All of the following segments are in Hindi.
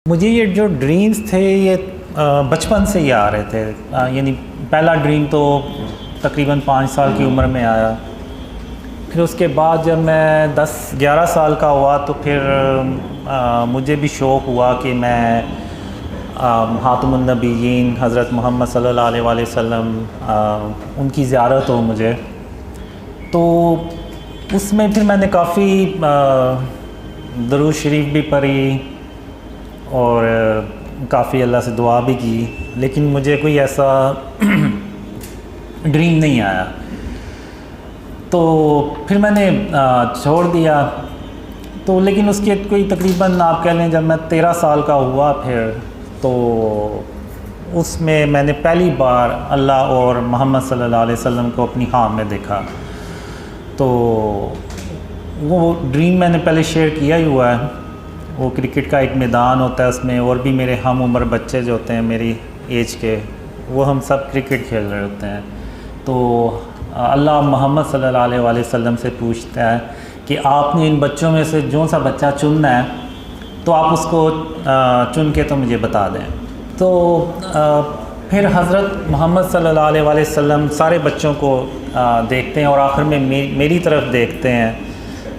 मुझे ये जो ड्रीम्स थे ये बचपन से ही आ रहे थे। यानी पहला ड्रीम तो तकरीबन 5 साल की उम्र में आया। फिर उसके बाद जब मैं 10-11 साल का हुआ तो फिर मुझे भी शौक़ हुआ कि मैं ख़ातमुन नबिय्यीन हज़रत मोहम्मद सल्लल्लाहु अलैहि वसल्लम उनकी ज़ियारत हो मुझे। तो उसमें फिर मैंने काफ़ी दरूद शरीफ भी पढ़ी और काफ़ी अल्लाह से दुआ भी की, लेकिन मुझे कोई ऐसा ड्रीम नहीं आया। तो फिर मैंने छोड़ दिया। तो लेकिन उसके कोई तकरीबन आप कह लें जब मैं 13 साल का हुआ फिर तो उसमें मैंने पहली बार अल्लाह और मोहम्मद सल्लल्लाहु अलैहि वसल्लम को अपनी ख्वाब में देखा। तो वो ड्रीम मैंने पहले शेयर किया ही हुआ है। वो क्रिकेट का एक मैदान होता है, उसमें और भी मेरे हम उम्र बच्चे जो होते हैं मेरी एज के, वो हम सब क्रिकेट खेल रहे होते हैं। तो अल्लाह मोहम्मद सल्लल्लाहु अलैहि वसल्लम से पूछता है कि आपने इन बच्चों में से जो सा बच्चा चुनना है तो आप उसको चुन के तो मुझे बता दें। तो फिर हज़रत मोहम्मद सल्लल्लाहु अलैहि वसल्लम सारे बच्चों को देखते हैं और आखिर में मेरी तरफ देखते हैं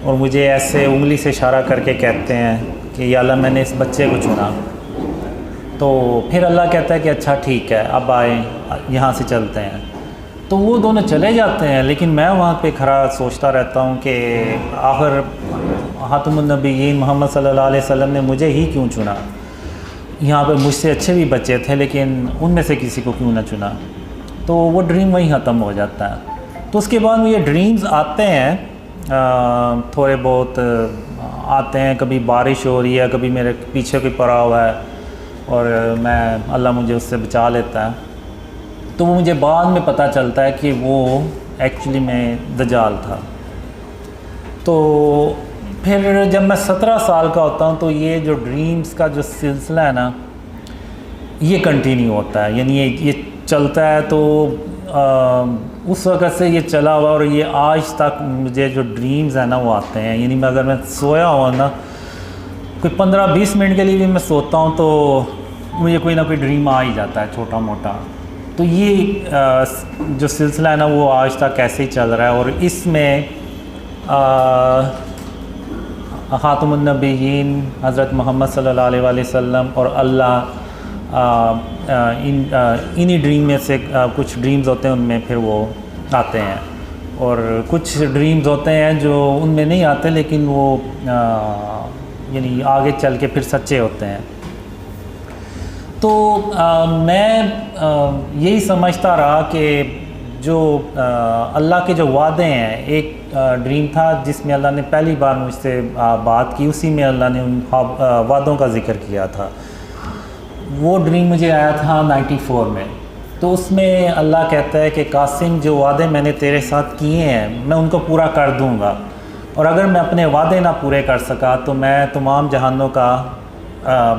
और मुझे ऐसे उंगली से इशारा करके कहते हैं कि या अल्लाह मैंने इस बच्चे को चुना। तो फिर अल्लाह कहता है कि अच्छा ठीक है, अब आए यहाँ से चलते हैं। तो वो दोनों चले जाते हैं, लेकिन मैं वहाँ पे खड़ा सोचता रहता हूँ कि आखिर ख़ातमुन नबिय्यीन मोहम्मद सल्लल्लाहु अलैहि वसल्लम ने मुझे ही क्यों चुना। यहाँ पे मुझसे अच्छे भी बच्चे थे, लेकिन उनमें से किसी को क्यों ना चुना। तो वो ड्रीम वहीं ख़त्म हो जाता है। तो उसके बाद ये ड्रीम्स आते हैं, थोड़े बहुत आते हैं। कभी बारिश हो रही है, कभी मेरे पीछे कोई पड़ा हुआ है और मैं अल्लाह मुझे उससे बचा लेता है। तो वो मुझे बाद में पता चलता है कि वो एक्चुअली में दज्जाल था। तो फिर जब मैं 17 साल का होता हूँ तो ये जो ड्रीम्स का जो सिलसिला है ना, ये कंटिन्यू होता है। यानी ये चलता है। तो उस वक़्त से ये चला हुआ और ये आज तक मुझे जो ड्रीम्स है ना वो आते हैं। यानी मैं अगर मैं सोया हुआ ना, कोई 15-20 मिनट के लिए भी मैं सोता हूँ तो मुझे कोई ना कोई ड्रीम आ ही जाता है छोटा मोटा। तो ये जो सिलसिला है ना वो आज तक ऐसे ही चल रहा है। और इसमें ख़ातमुन नबिय्यीन हज़रत मोहम्मद सल्लल्लाहु अलैहि वसल्लम और अल्लाह इन्हीं ड्रीम में से कुछ ड्रीम्स होते हैं, उनमें फिर वो आते हैं। और कुछ ड्रीम्स होते हैं जो उनमें नहीं आते, लेकिन वो यानी आगे चल के फिर सच्चे होते हैं। तो मैं यही समझता रहा कि जो अल्लाह के जो वादे हैं, एक ड्रीम था जिसमें अल्लाह ने पहली बार मुझसे बात की, उसी में अल्लाह ने उन वादों का ज़िक्र किया था। वो ड्रीम मुझे आया था 94 में। तो उसमें अल्लाह कहता है कि कासिम, जो वादे मैंने तेरे साथ किए हैं मैं उनको पूरा कर दूंगा, और अगर मैं अपने वादे ना पूरे कर सका तो मैं तमाम जहानों का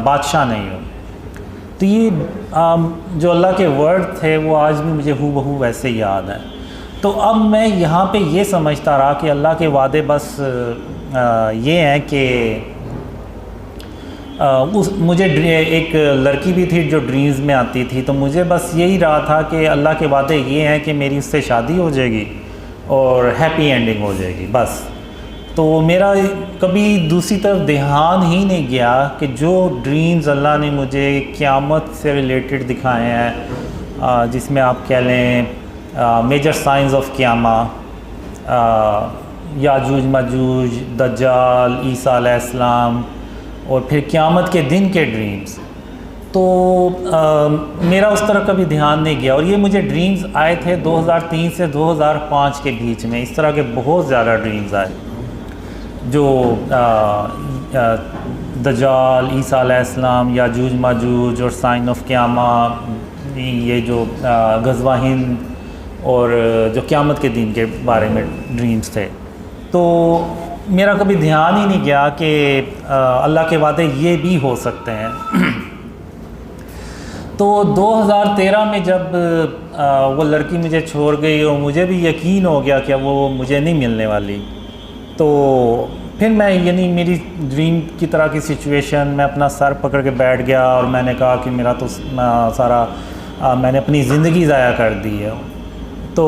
बादशाह नहीं हूँ। तो ये जो अल्लाह के वर्ड थे वो आज भी मुझे हूबहू वैसे ही याद है। तो अब मैं यहाँ पे ये समझता रहा कि अल्लाह के वादे बस ये हैं कि मुझे एक लड़की भी थी जो ड्रीम्स में आती थी। तो मुझे बस यही रहा था कि अल्लाह के वादे ये हैं कि मेरी उससे शादी हो जाएगी और हैप्पी एंडिंग हो जाएगी बस। तो मेरा कभी दूसरी तरफ ध्यान ही नहीं गया कि जो ड्रीम्स अल्लाह ने मुझे क़यामत से रिलेटेड दिखाए हैं, जिसमें आप कह लें major science of क़यामा, Yajuj Majuj, दज्जाल, ईसा अलैहिस्सलाम और फिर क़यामत के दिन के ड्रीम्स। तो मेरा उस तरफ कभी ध्यान नहीं गया। और ये मुझे ड्रीम्स आए थे 2003 से 2005 के बीच में। इस तरह के बहुत ज़्यादा ड्रीम्स आए जो दज्जाल, ईसा अलैहिस्सलाम, याजूज माजूज और साइन ऑफ क़यामा, ये जो ग़ज़वा हिंद और जो क़यामत के दिन के बारे में ड्रीम्स थे। तो मेरा कभी ध्यान ही नहीं गया कि अल्लाह के वादे ये भी हो सकते हैं। तो 2013 में जब वो लड़की मुझे छोड़ गई और मुझे भी यकीन हो गया कि वो मुझे नहीं मिलने वाली, तो फिर मैं यानी मेरी ड्रीम की तरह की सिचुएशन, मैं अपना सर पकड़ के बैठ गया और मैंने कहा कि मेरा तो सारा मैंने अपनी ज़िंदगी ज़ाया कर दी है, तो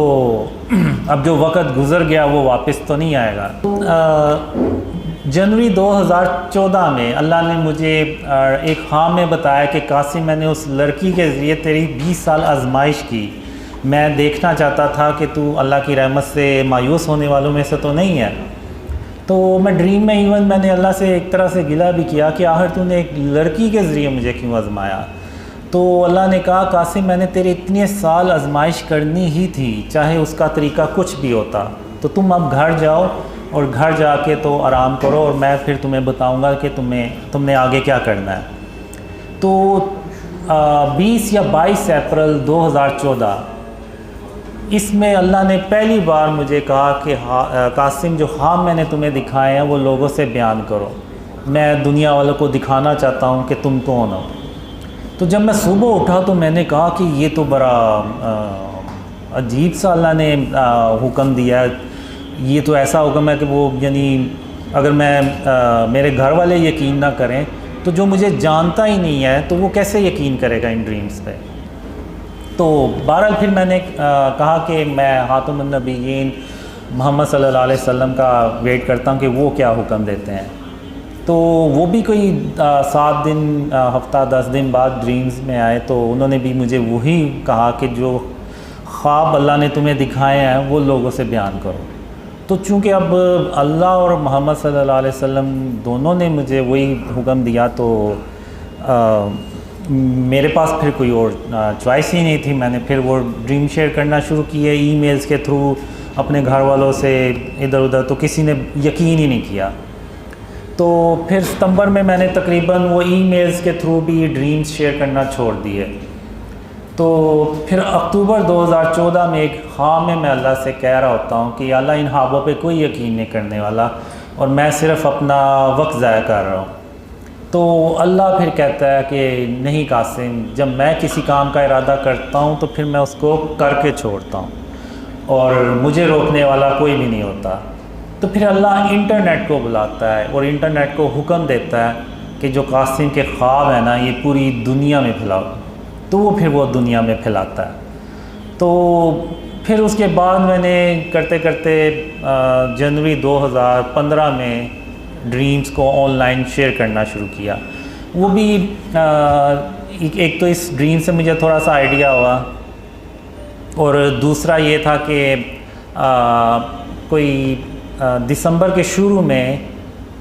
अब जो वक़्त गुज़र गया वो वापस तो नहीं आएगा। जनवरी 2014 में अल्लाह ने मुझे एक ख्वाब में बताया कि कासिम, मैंने उस लड़की के ज़रिए तेरी 20 साल आजमाइश की। मैं देखना चाहता था कि तू अल्लाह की रहमत से मायूस होने वालों में से तो नहीं है। तो मैं ड्रीम में इवन मैंने अल्लाह से एक तरह से गिला भी किया कि आखिर तूने एक लड़की के ज़रिए मुझे क्यों आजमाया। तो अल्लाह ने कहा, कासिम, मैंने तेरे इतने साल आजमाइश करनी ही थी, चाहे उसका तरीका कुछ भी होता। तो तुम अब घर जाओ और घर जाके तो आराम करो और मैं फिर तुम्हें बताऊंगा कि तुमने आगे क्या करना है। तो 20 या 22 अप्रैल 2014 इसमें अल्लाह ने पहली बार मुझे कहा कि कासिम, जो ख्वाब मैंने तुम्हें दिखाए हैं वो लोगों से बयान करो। मैं दुनिया वालों को दिखाना चाहता हूँ कि तुम कौन हो। तो जब मैं सुबह उठा तो मैंने कहा कि ये तो बड़ा अजीब सा अल्लाह ने हुक्म दिया है। ये तो ऐसा हुक्म है कि वो यानी अगर मैं मेरे घर वाले यकीन ना करें तो जो मुझे जानता ही नहीं है तो वो कैसे यकीन करेगा इन ड्रीम्स पे। तो बहरहाल फिर मैंने कहा कि मैं खातमुन नबीयीन मोहम्मद सल्लल्लाहु अलैहि वसल्लम का वेट करता हूँ कि वो क्या हुक्म देते हैं। तो वो भी कोई 7 दिन हफ्ता 10 दिन बाद ड्रीम्स में आए, तो उन्होंने भी मुझे वही कहा कि जो ख्वाब अल्लाह ने तुम्हें दिखाए हैं वो लोगों से बयान करो। तो चूँकि अब अल्लाह और मोहम्मद सल्लल्लाहु अलैहि वसल्लम दोनों ने मुझे वही हुक्म दिया तो मेरे पास फिर कोई और चॉइस ही नहीं थी। मैंने फिर वो ड्रीम शेयर करना शुरू किए ईमेल्स के थ्रू अपने घर वालों से इधर उधर, तो किसी ने यकीन ही नहीं किया। तो फिर सितंबर में मैंने तकरीबन वो ईमेल्स के थ्रू भी ड्रीम्स शेयर करना छोड़ दिए। तो फिर अक्टूबर 2014 में एक ख्वाब में मैं अल्लाह से कह रहा होता हूँ कि अल्लाह, इन ख्वाबों पे कोई यकीन नहीं करने वाला और मैं सिर्फ़ अपना वक्त ज़ाया कर रहा हूँ। तो अल्लाह फिर कहता है कि नहीं कासिम, जब मैं किसी काम का इरादा करता हूँ तो फिर मैं उसको करके छोड़ता हूँ और मुझे रोकने वाला कोई भी नहीं होता। तो फिर अल्लाह इंटरनेट को बुलाता है और इंटरनेट को हुक्म देता है कि जो कासिम के ख्वाब है ना, ये पूरी दुनिया में फैलाओ। तो वो फिर वो दुनिया में फैलाता है। तो फिर उसके बाद मैंने करते करते जनवरी 2015 में ड्रीम्स को ऑनलाइन शेयर करना शुरू किया। वो भी एक तो इस ड्रीम से मुझे थोड़ा सा आइडिया हुआ और दूसरा ये था कि कोई दिसंबर के शुरू में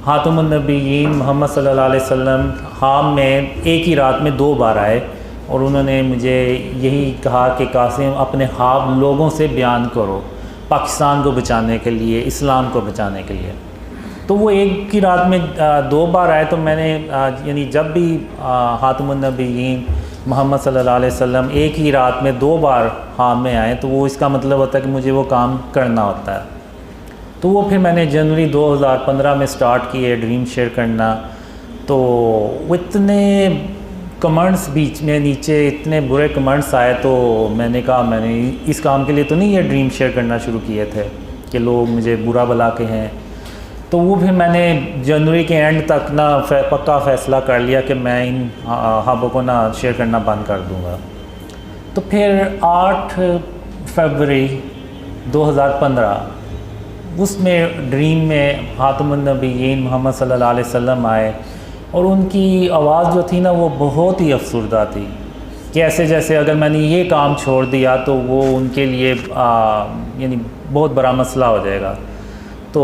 खातमुन नबीयीन मोहम्मद सल्लल्लाहु अलैहि वसल्लम ख्वाब में एक ही रात में 2 बार आए और उन्होंने मुझे यही कहा कि कासिम, अपने ख्वाब लोगों से बयान करो, पाकिस्तान को बचाने के लिए, इस्लाम को बचाने के लिए। तो वो एक ही रात में 2 बार आए। तो मैंने यानी जब भी खातमुन नबीयीन मोहम्मद सल्लल्लाहु अलैहि वसल्लम एक ही रात में 2 बार ख्वाब में आए तो वो इसका मतलब होता है कि मुझे वो काम करना होता है। तो वो फिर मैंने जनवरी 2015 में स्टार्ट किए ड्रीम शेयर करना। तो वो इतने कमेंट्स बीच में नीचे इतने बुरे कमेंट्स आए तो मैंने कहा मैंने इस काम के लिए तो नहीं ये ख्वाब शेयर करना शुरू किए थे कि लोग मुझे बुरा भला के हैं। तो वो फिर मैंने जनवरी के एंड तक ना पक्का फ़ैसला कर लिया कि मैं इन ख्वाबों को ना शेयर करना बंद कर दूँगा। तो फिर 8 फरवरी 2015 उसमें ड्रीम में खातमुन नबीयीन मोहम्मद सल्लल्लाहु अलैहि वसल्लम आए और उनकी आवाज़ जो थी ना वो बहुत ही अफसरदा थी कि ऐसे जैसे अगर मैंने ये काम छोड़ दिया तो वो उनके लिए यानी बहुत बड़ा मसला हो जाएगा। तो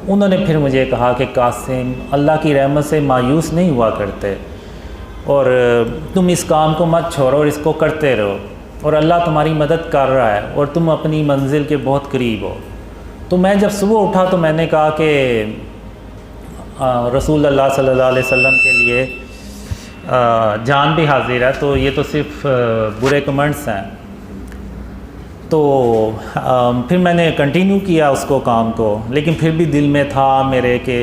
उन्होंने फिर मुझे कहा कि कासिम, अल्लाह की रहमत से मायूस नहीं हुआ करते और तुम इस काम को मत छोड़ो और इसको करते रहो और अल्लाह तुम्हारी मदद कर रहा है और तुम अपनी मंजिल के बहुत करीब हो। तो मैं जब सुबह उठा तो मैंने कहा कि रसूल अल्लाह सल्लल्लाहु अलैहि वसल्लम के लिए जान भी हाजिर है, तो ये तो सिर्फ बुरे कमेंट्स हैं। तो फिर मैंने कंटिन्यू किया उसको काम को, लेकिन फिर भी दिल में था मेरे कि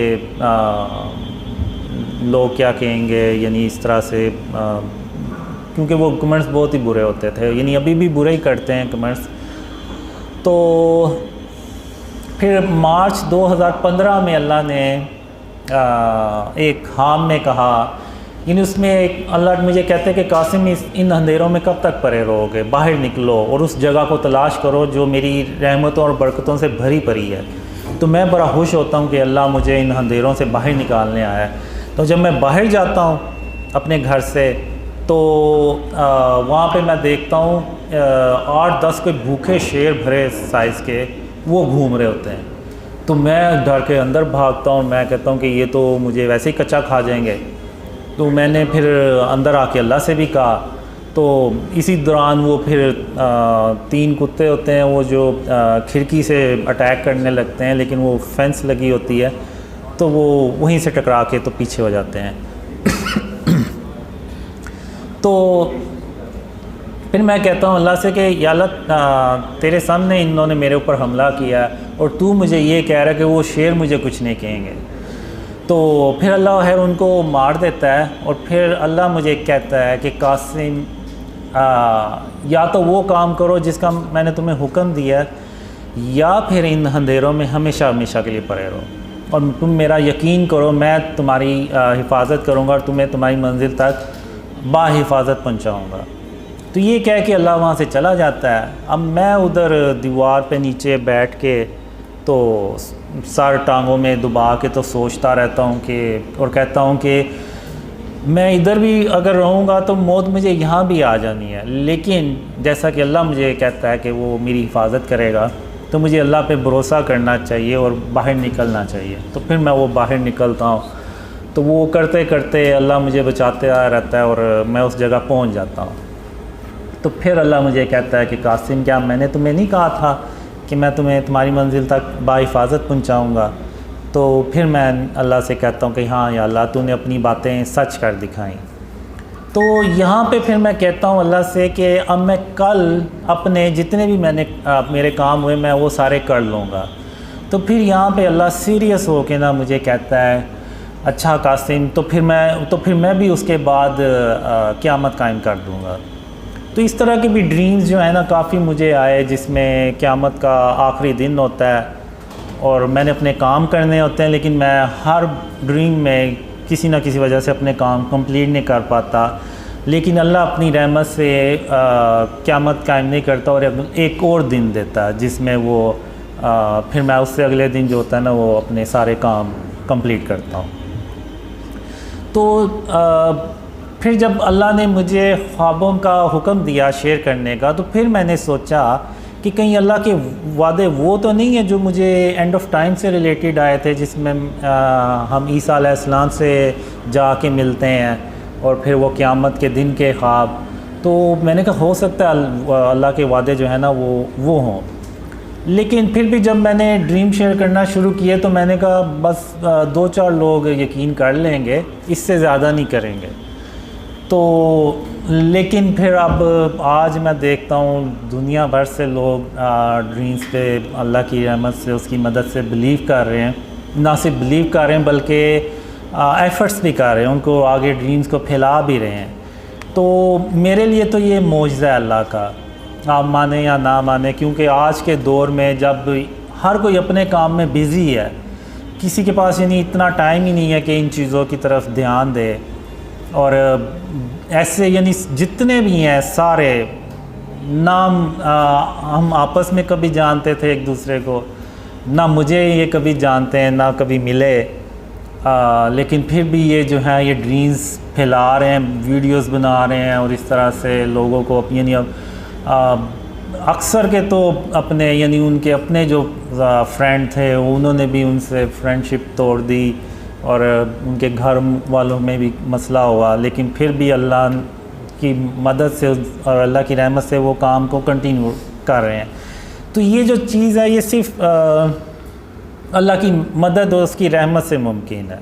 लोग क्या कहेंगे, यानी इस तरह से क्योंकि वो कमेंट्स बहुत ही बुरे होते थे, यानी अभी भी बुरे ही करते हैं कमेंट्स। तो फिर मार्च 2015 में अल्लाह ने एक ख़्वाब में कहा, यानी उसमें एक अल्लाह मुझे कहते हैं कि कासिम इन अंधेरों में कब तक पड़े रहोगे, बाहर निकलो और उस जगह को तलाश करो जो मेरी रहमतों और बरकतों से भरी पड़ी है। तो मैं बड़ा खुश होता हूँ कि अल्लाह मुझे इन अंधेरों से बाहर निकालने आया है। तो जब मैं बाहर जाता हूँ अपने घर से तो वहाँ पे मैं देखता हूँ 8-10 कोई भूखे शेर भरे साइज़ के वो घूम रहे होते हैं। तो मैं डर के अंदर भागता हूँ, मैं कहता हूँ कि ये तो मुझे वैसे ही कच्चा खा जाएंगे। तो मैंने फिर अंदर आके अल्लाह से भी कहा। तो इसी दौरान वो फिर 3 कुत्ते होते हैं वो जो खिड़की से अटैक करने लगते हैं, लेकिन वो फेंस लगी होती है तो वो वहीं से टकरा के तो पीछे हो जाते हैं। तो फिर मैं कहता हूँ अल्लाह से कि या अल्लाह तेरे सामने इन्होंने मेरे ऊपर हमला किया और तू मुझे ये कह रहा है कि वो शेर मुझे कुछ नहीं कहेंगे। तो फिर अल्लाह खैर उनको मार देता है और फिर अल्लाह मुझे कहता है कि कासिम या तो वो काम करो जिसका मैंने तुम्हें हुक्म दिया है या फिर इन अंधेरों में हमेशा हमेशा के लिए पड़े रहो और तुम मेरा यकीन करो मैं तुम्हारी हिफाजत करूँगा और तुम्हें तुम्हारी मंजिल तक बाहिफाजत पहुँचाऊँगा। तो ये कह के अल्लाह वहाँ से चला जाता है। अब मैं उधर दीवार पे नीचे बैठ के तो सर टांगों में दबा के तो सोचता रहता हूँ कि और कहता हूँ कि मैं इधर भी अगर रहूँगा तो मौत मुझे यहाँ भी आ जानी है, लेकिन जैसा कि अल्लाह मुझे कहता है कि वो मेरी हिफाजत करेगा तो मुझे अल्लाह पे भरोसा करना चाहिए और बाहर निकलना चाहिए। तो फिर मैं वो बाहर निकलता हूँ, तो वो करते करते अल्लाह मुझे बचाते आ रहता है और मैं उस जगह पहुँच जाता हूँ। तो फिर अल्लाह मुझे कहता है कि कासिम क्या मैंने तुम्हें नहीं कहा था कि मैं तुम्हें तुम्हारी मंजिल तक बाहिफाजत पहुँचाऊँगा। तो फिर मैं अल्लाह से कहता हूँ कि हाँ या अल्लाह तूने अपनी बातें सच कर दिखाई। तो यहाँ पे फिर मैं कहता हूँ अल्लाह से कि अब मैं कल अपने जितने भी मेरे काम हुए मैं वो सारे कर लूँगा। तो फिर यहाँ पे अल्लाह सीरियस हो के ना मुझे कहता है अच्छा कासिम तो फिर मैं भी उसके बाद क़यामत कायम कर दूँगा। तो इस तरह के भी ड्रीम्स जो है ना काफ़ी मुझे आए जिसमें क़यामत का आखिरी दिन होता है और मैंने अपने काम करने होते हैं, लेकिन मैं हर ड्रीम में किसी न किसी वजह से अपने काम कंप्लीट नहीं कर पाता। लेकिन अल्लाह अपनी रहमत से क़यामत कायम नहीं करता और एक और दिन देता है जिसमें वो फिर मैं उससे अगले दिन जो होता है ना वो अपने सारे काम कंप्लीट करता हूँ। तो फिर जब अल्लाह ने मुझे ख्वाबों का हुक्म दिया शेयर करने का, तो फिर मैंने सोचा कि कहीं अल्लाह के वादे वो तो नहीं है जो मुझे एंड ऑफ टाइम से रिलेटेड आए थे, जिसमें हम ईसा अलैहिस्सलाम से जाके मिलते हैं और फिर वो क़यामत के दिन के ख्वाब। तो मैंने कहा हो सकता है अल्लाह के वादे जो है ना वो हों। लेकिन फिर भी जब मैंने ड्रीम शेयर करना शुरू किए तो मैंने कहा बस 2-4 लोग यकीन कर लेंगे, इससे ज़्यादा नहीं करेंगे। तो लेकिन फिर अब आज मैं देखता हूँ दुनिया भर से लोग ड्रीम्स पे अल्लाह की रहमत से उसकी मदद से बिलीव कर रहे हैं, ना सिर्फ बिलीव कर रहे हैं बल्कि एफ़र्ट्स भी कर रहे हैं, उनको आगे ड्रीम्स को फैला भी रहे हैं। तो मेरे लिए तो ये मौजज़ा है अल्लाह का, आप माने या ना माने, क्योंकि आज के दौर में जब हर कोई अपने काम में बिज़ी है, किसी के पास यानी इतना टाइम ही नहीं है कि इन चीज़ों की तरफ ध्यान दे। और ऐसे यानी जितने भी हैं सारे नाम हम आपस में कभी जानते थे एक दूसरे को, ना मुझे ये कभी जानते हैं ना कभी मिले, लेकिन फिर भी ये जो है ये ड्रीम्स फैला रहे हैं, वीडियोस बना रहे हैं और इस तरह से लोगों को यानी अक्सर के तो अपने यानी उनके अपने जो फ्रेंड थे उन्होंने भी उनसे फ्रेंडशिप तोड़ दी और उनके घर वालों में भी मसला हुआ, लेकिन फिर भी अल्लाह की मदद से और अल्लाह की रहमत से वो काम को कंटिन्यू कर रहे हैं। तो ये जो चीज़ है ये सिर्फ अल्लाह की मदद और उसकी रहमत से मुमकिन है,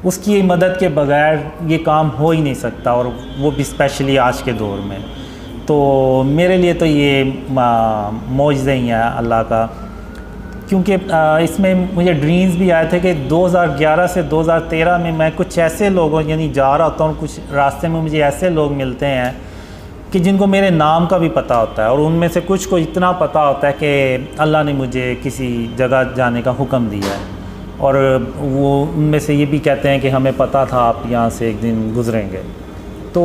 उसकी मदद के बगैर ये काम हो ही नहीं सकता, और वो भी स्पेशली आज के दौर में। तो मेरे लिए तो ये मौजज़ा ही है अल्लाह का, क्योंकि इसमें मुझे ड्रीम्स भी आए थे कि 2011 से 2013 में मैं कुछ ऐसे लोगों यानी जा रहा होता हूँ, कुछ रास्ते में मुझे ऐसे लोग मिलते हैं कि जिनको मेरे नाम का भी पता होता है, और उनमें से कुछ को इतना पता होता है कि अल्लाह ने मुझे किसी जगह जाने का हुक्म दिया है। और वो उनमें से ये भी कहते हैं कि हमें पता था आप यहाँ से एक दिन गुज़रेंगे। तो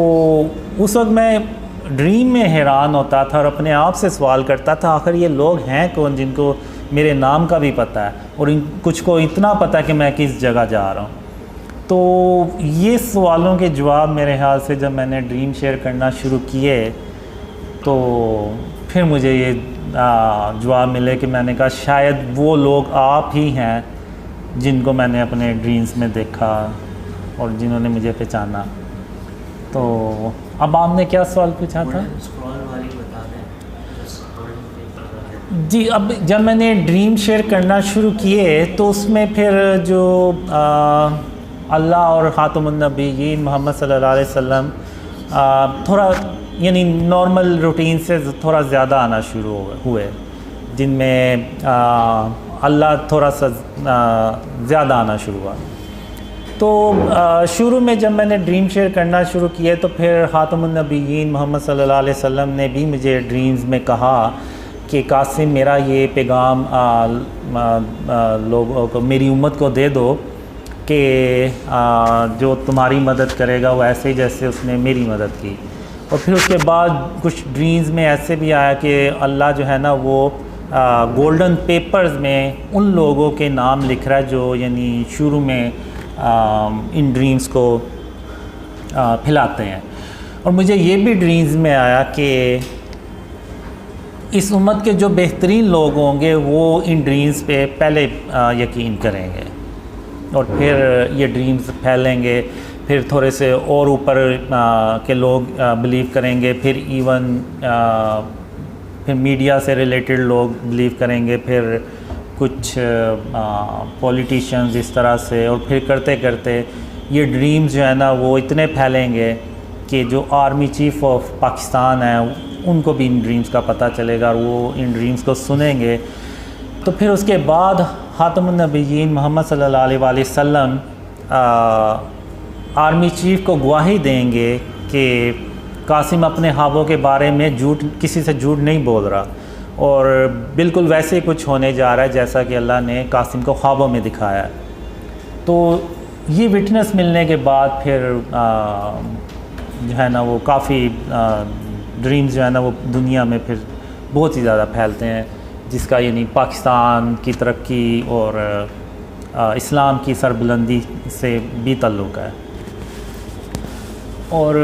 उस वक्त मैं ड्रीम में हैरान होता था और अपने आप से सवाल करता था आखिर ये लोग हैं कौन जिनको मेरे नाम का भी पता है और कुछ को इतना पता है कि मैं किस जगह जा रहा हूँ। तो ये सवालों के जवाब मेरे ख्याल से जब मैंने ड्रीम शेयर करना शुरू किए तो फिर मुझे ये जवाब मिले कि मैंने कहा शायद वो लोग आप ही हैं जिनको मैंने अपने ड्रीम्स में देखा और जिन्होंने मुझे पहचाना। तो अब आपने क्या सवाल पूछा था? जी, अब जब मैंने ड्रीम शेयर करना शुरू किए तो उसमें फिर जो अल्लाह और ख़ातमुन नबीयीन मोहम्मद सल्लल्लाहु अलैहि वसल्लम थोड़ा यानी नॉर्मल रूटीन से थोड़ा ज़्यादा आना शुरू हुए, जिनमें अल्लाह थोड़ा सा ज़्यादा आना शुरू हुआ। तो शुरू में जब मैंने ड्रीम शेयर करना शुरू किए तो फिर ख़ातमुन नबीयीन मोहम्मद सल्लल्लाहु अलैहि वसल्लम ने भी मुझे ड्रीम्स में कहा कि कासिम मेरा ये पैगाम लोगों को, मेरी उम्मत को दे दो कि जो तुम्हारी मदद करेगा वो ऐसे ही जैसे उसने मेरी मदद की। और फिर उसके बाद कुछ ड्रीम्स में ऐसे भी आया कि अल्लाह जो है ना वो गोल्डन पेपर्स में उन लोगों के नाम लिख रहा है जो यानी शुरू में इन ड्रीम्स को फैलाते हैं। और मुझे ये भी ड्रीम्स में आया कि इस उम्मत के जो बेहतरीन लोग होंगे वो इन ड्रीम्स पे पहले यकीन करेंगे और फिर ये ड्रीम्स फैलेंगे, फिर थोड़े से और ऊपर के लोग बिलीव करेंगे, फिर इवन फिर मीडिया से रिलेटेड लोग बिलीव करेंगे, फिर कुछ पॉलिटिशियंस इस तरह से, और फिर करते करते ये ड्रीम्स जो है ना वो इतने फैलेंगे कि जो आर्मी चीफ़ ऑफ पाकिस्तान है उनको भी इन ड्रीम्स का पता चलेगा और वो इन ड्रीम्स को सुनेंगे। तो फिर उसके बाद ख़ातमुन नबीयीन मोहम्मद सल्लल्लाहु अलैहि वसल्लम आर्मी चीफ़ को गवाही देंगे कि कासिम अपने ख्वाबों के बारे में किसी से झूठ नहीं बोल रहा और बिल्कुल वैसे ही कुछ होने जा रहा है जैसा कि अल्लाह ने कासिम को ख्वाबों में दिखाया है। तो ये विटनेस मिलने के बाद फिर जो है ना वो काफ़ी ड्रीम्स जो है ना वो दुनिया में फिर बहुत ही ज़्यादा फैलते हैं, जिसका यानी पाकिस्तान की तरक्की और इस्लाम की सरबुलंदी से भी ताल्लुक़ है। और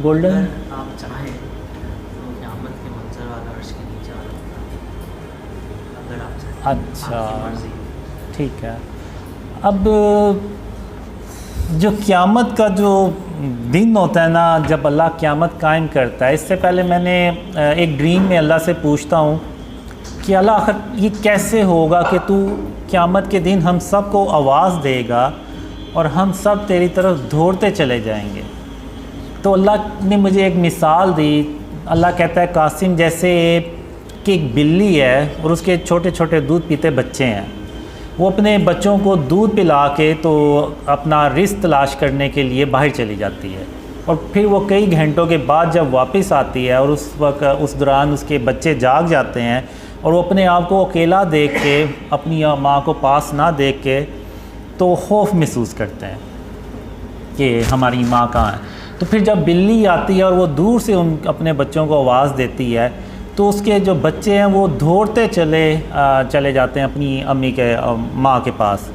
गोल्डन आप चाहें तो क़यामत के मंज़र वाला अर्श के नीचे वाला अगर आप चाहें। अच्छा ठीक है। अब जो क़यामत का जो दिन होता है ना, जब अल्लाह क़यामत कायम करता है, इससे पहले मैंने एक ड्रीम में अल्लाह से पूछता हूँ कि अल्लाह आखिर ये कैसे होगा कि तू क़यामत के दिन हम सब को आवाज़ देगा और हम सब तेरी तरफ दौड़ते चले जाएंगे। तो अल्लाह ने मुझे एक मिसाल दी। अल्लाह कहता है कासिम जैसे कि एक बिल्ली है और उसके छोटे छोटे दूध पीते बच्चे हैं, वो अपने बच्चों को दूध पिला के तो अपना रिस्क तलाश करने के लिए बाहर चली जाती है और फिर वो कई घंटों के बाद जब वापस आती है और उस वक्त उस दौरान उसके बच्चे जाग जाते हैं और वो अपने आप को अकेला देख के, अपनी माँ को पास ना देख के तो खौफ महसूस करते हैं कि हमारी माँ कहाँ है। तो फिर जब बिल्ली आती है और वो दूर से अपने बच्चों को आवाज़ देती है तो उसके जो बच्चे हैं वो दौड़ते चले जाते हैं अपनी अम्मी के माँ के पास,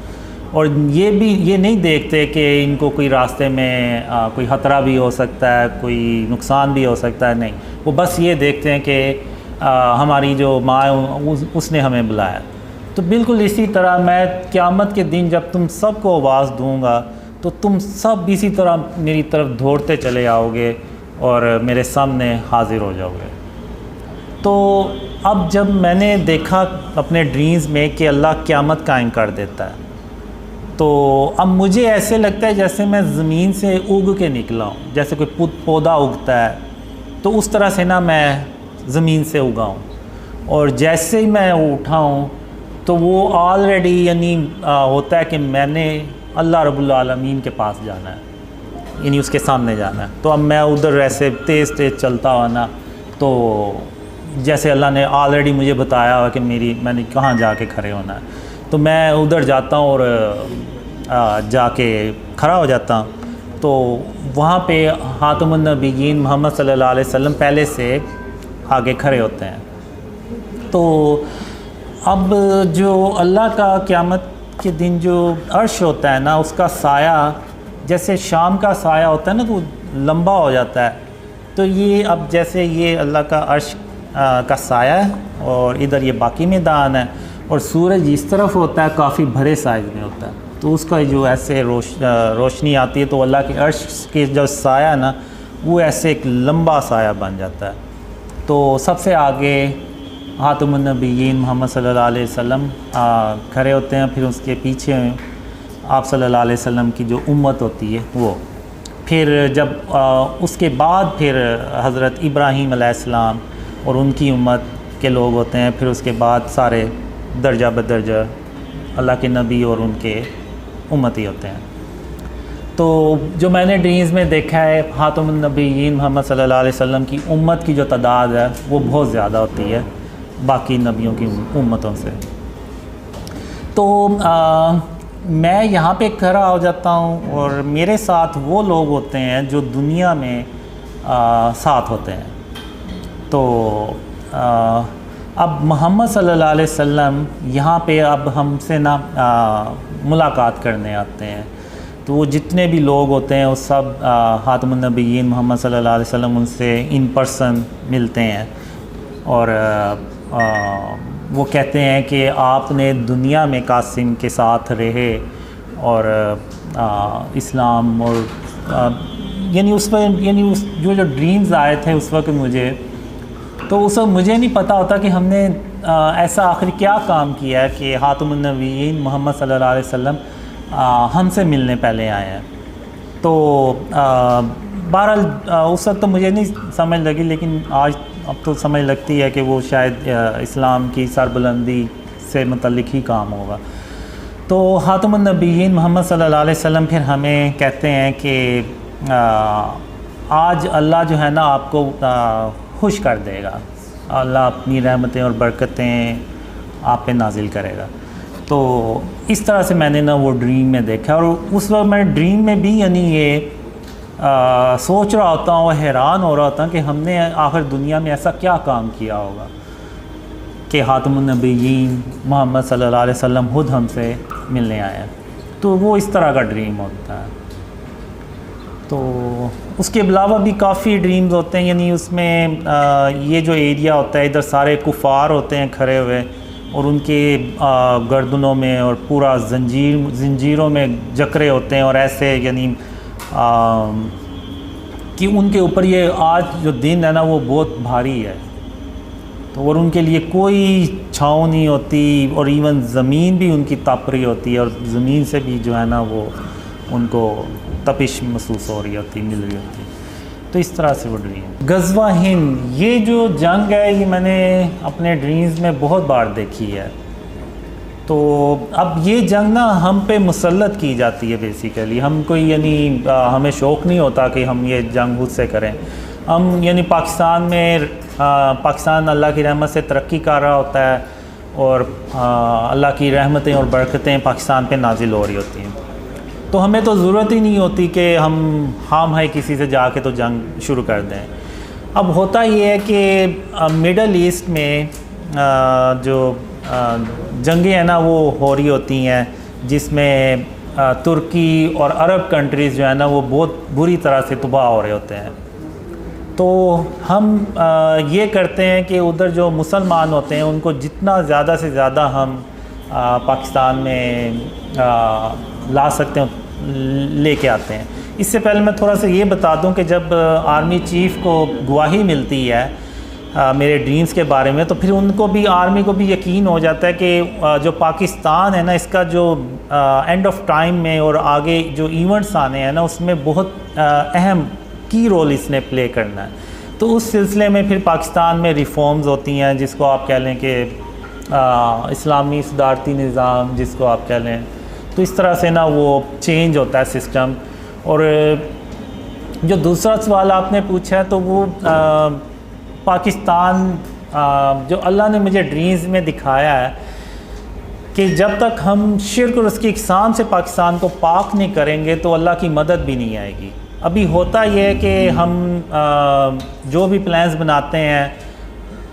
और ये नहीं देखते कि इनको कोई रास्ते में कोई ख़तरा भी हो सकता है, कोई नुकसान भी हो सकता है। नहीं, वो बस ये देखते हैं कि हमारी जो माँ है उसने हमें बुलाया। तो बिल्कुल इसी तरह मैं क़यामत के दिन जब तुम सबको आवाज़ दूँगा तो तुम सब इसी तरह मेरी तरफ दौड़ते चले आओगे और मेरे सामने हाज़िर हो जाओगे। तो अब जब मैंने देखा अपने ड्रीम्स में कि अल्लाह क़यामत कायम कर देता है, तो अब मुझे ऐसे लगता है जैसे मैं ज़मीन से उग के निकला हूँ, जैसे कोई पौधा उगता है तो उस तरह से ना मैं ज़मीन से उगा हूँ। और जैसे ही मैं उठा हूँ तो वो ऑलरेडी यानी होता है कि मैंने अल्लाह रब्बुल आलमीन के पास जाना है, यानी उसके सामने जाना है। तो अब मैं उधर ऐसे तेज़ चलता हुआ ना, तो जैसे अल्लाह ने ऑलरेडी मुझे बताया हुआ कि मैंने कहाँ जाके खड़े होना है। तो मैं उधर जाता हूँ और जाके खड़ा हो जाता हूँ, तो वहाँ पे हातमुन नबिय्यीन मोहम्मद सल्लल्लाहु अलैहि वसल्लम पहले से आगे खड़े होते हैं। तो अब जो अल्लाह का क़यामत के दिन जो अर्श होता है ना, उसका साया जैसे शाम का साया होता है ना, तो लंबा हो जाता है। तो ये अब जैसे ये अल्लाह का अर्श का साया है और इधर ये बाकी मैदान है, और सूरज इस तरफ होता है, काफ़ी भरे साइज़ में होता है। तो उसका जो ऐसे रोशनी आती है, तो अल्लाह के अर्श के जो साया है ना, वो ऐसे एक लंबा साया बन जाता है। तो सबसे आगे हातमुन नबिय्यीन मोहम्मद सल्लल्लाहु अलैहि वसल्लम खड़े होते हैं, फिर उसके पीछे आप सल्लल्लाहु अलैहि वसल्लम की जो उम्मत होती है वो, फिर जब उसके बाद फिर हज़रत इब्राहीम अलैहिस्सलाम और उनकी उम्मत के लोग होते हैं, फिर उसके बाद सारे दर्जा बदर्जा अल्लाह के नबी और उनके उम्मती होते हैं। तो जो मैंने ड्रीम्स में देखा है, हातमुन नबिय्यीन मोहम्मद सल्लल्लाहु अलैहि वसल्लम की उम्मत की जो तादाद है वो बहुत ज़्यादा होती है बाकी नबियों की उम्मतों से। तो मैं यहाँ पे खड़ा हो जाता हूँ और मेरे साथ वो लोग होते हैं जो दुनिया में साथ होते हैं। तो अब मोहम्मद सल्लल्लाहु अलैहि वसल्लम यहाँ पे अब हमसे ना मुलाकात करने आते हैं। तो वो जितने भी लोग होते हैं वो सब हातमुन नबिय्यीन मोहम्मद सल्लल्लाहु अलैहि वसल्लम उनसे इन पर्सन मिलते हैं, और वो कहते हैं कि आपने दुनिया में कासिम के साथ रहे, और इस्लाम और यानी उस पर उस जो ड्रीम्स आए थे उस वक्त मुझे, तो उस वक्त मुझे नहीं पता होता कि हमने ऐसा आखिर क्या काम किया है कि हातमुन नबिय्यीन मोहम्मद सल्लल्लाहु अलैहि वसल्लम हमसे मिलने पहले आए हैं। तो बहरहाल उस वक्त तो मुझे नहीं समझ लगी, लेकिन आज अब तो समझ लगती है कि वो शायद इस्लाम की सरबुलंदी से मुतल्लिक ही काम होगा। तो हातमुन नबिय्यीन मोहम्मद सल्लल्लाहु अलैहि वसल्लम फिर हमें कहते हैं कि आज अल्लाह जो है ना आपको खुश कर देगा, अल्लाह अपनी रहमतें और बरकतें आप पे नाजिल करेगा। तो इस तरह से मैंने ना वो ड्रीम में देखा, और उस वक्त मैं ड्रीम में भी यानी ये सोच रहा होता हूँ, हैरान हो रहा होता कि हमने आखिर दुनिया में ऐसा क्या काम किया होगा कि हातमुन नबिय्यीन मोहम्मद सल्लल्लाहु अलैहि वसल्लम खुद हमसे मिलने आए हैं। तो वो इस तरह का ड्रीम होता है। तो उसके अलावा भी काफ़ी ड्रीम्स होते हैं, यानी उसमें ये जो एरिया होता है इधर सारे कुफ़ार होते हैं खड़े हुए, और उनके गर्दनों में और पूरा जंजीरों में जकरे होते हैं, और ऐसे यानी कि उनके ऊपर ये आज जो दिन है ना वो बहुत भारी है। तो और उनके लिए कोई छाँव नहीं होती, और इवन ज़मीन भी उनकी तप रही होती है, और ज़मीन से भी जो है ना वो उनको तपिश महसूस हो रही होती, मिल रही होती। तो इस तरह से वो ड्रीम। गज़वा हिंद, ये जो जंग है ये मैंने अपने ड्रीम्स में बहुत बार देखी है। तो अब ये जंग ना हम पे मुसल्लत की जाती है बेसिकली, हम कोई यानी हमें शौक़ नहीं होता कि हम ये जंग खुद से करें। हम यानी पाकिस्तान में पाकिस्तान अल्लाह की रहमत से तरक्की कर रहा होता है, और अल्लाह की रहमतें और बरकतें पाकिस्तान पे नाजिल हो रही होती हैं। तो हमें तो ज़रूरत ही नहीं होती कि हम है किसी से जाके तो जंग शुरू कर दें। अब होता ये है कि मिडल ईस्ट में जो जंगें हैं ना वो हो रही होती हैं, जिसमें तुर्की और अरब कंट्रीज़ जो है ना वो बहुत बुरी तरह से तबाह हो रहे होते हैं। तो हम ये करते हैं कि उधर जो मुसलमान होते हैं उनको जितना ज़्यादा से ज़्यादा हम पाकिस्तान में ला सकते हैं लेके आते हैं। इससे पहले मैं थोड़ा सा ये बता दूं कि जब आर्मी चीफ़ को गवाही मिलती है मेरे ड्रीम्स के बारे में, तो फिर उनको भी, आर्मी को भी यकीन हो जाता है कि जो पाकिस्तान है ना इसका जो एंड ऑफ टाइम में और आगे जो इवेंट्स आने हैं ना उसमें बहुत अहम की रोल इसने प्ले करना है। तो उस सिलसिले में फिर पाकिस्तान में रिफॉर्म्स होती हैं, जिसको आप कह लें कि इस्लामी सदारती निज़ाम जिसको आप कह लें। तो इस तरह से ना वो चेंज होता है सिस्टम। और जो दूसरा सवाल आपने पूछा है तो वो पाकिस्तान जो अल्लाह ने मुझे ड्रीम्स में दिखाया है कि जब तक हम शिर्क और उसकी इक़साम से पाकिस्तान को पाक नहीं करेंगे तो अल्लाह की मदद भी नहीं आएगी। अभी होता यह है कि हम जो भी प्लान्स बनाते हैं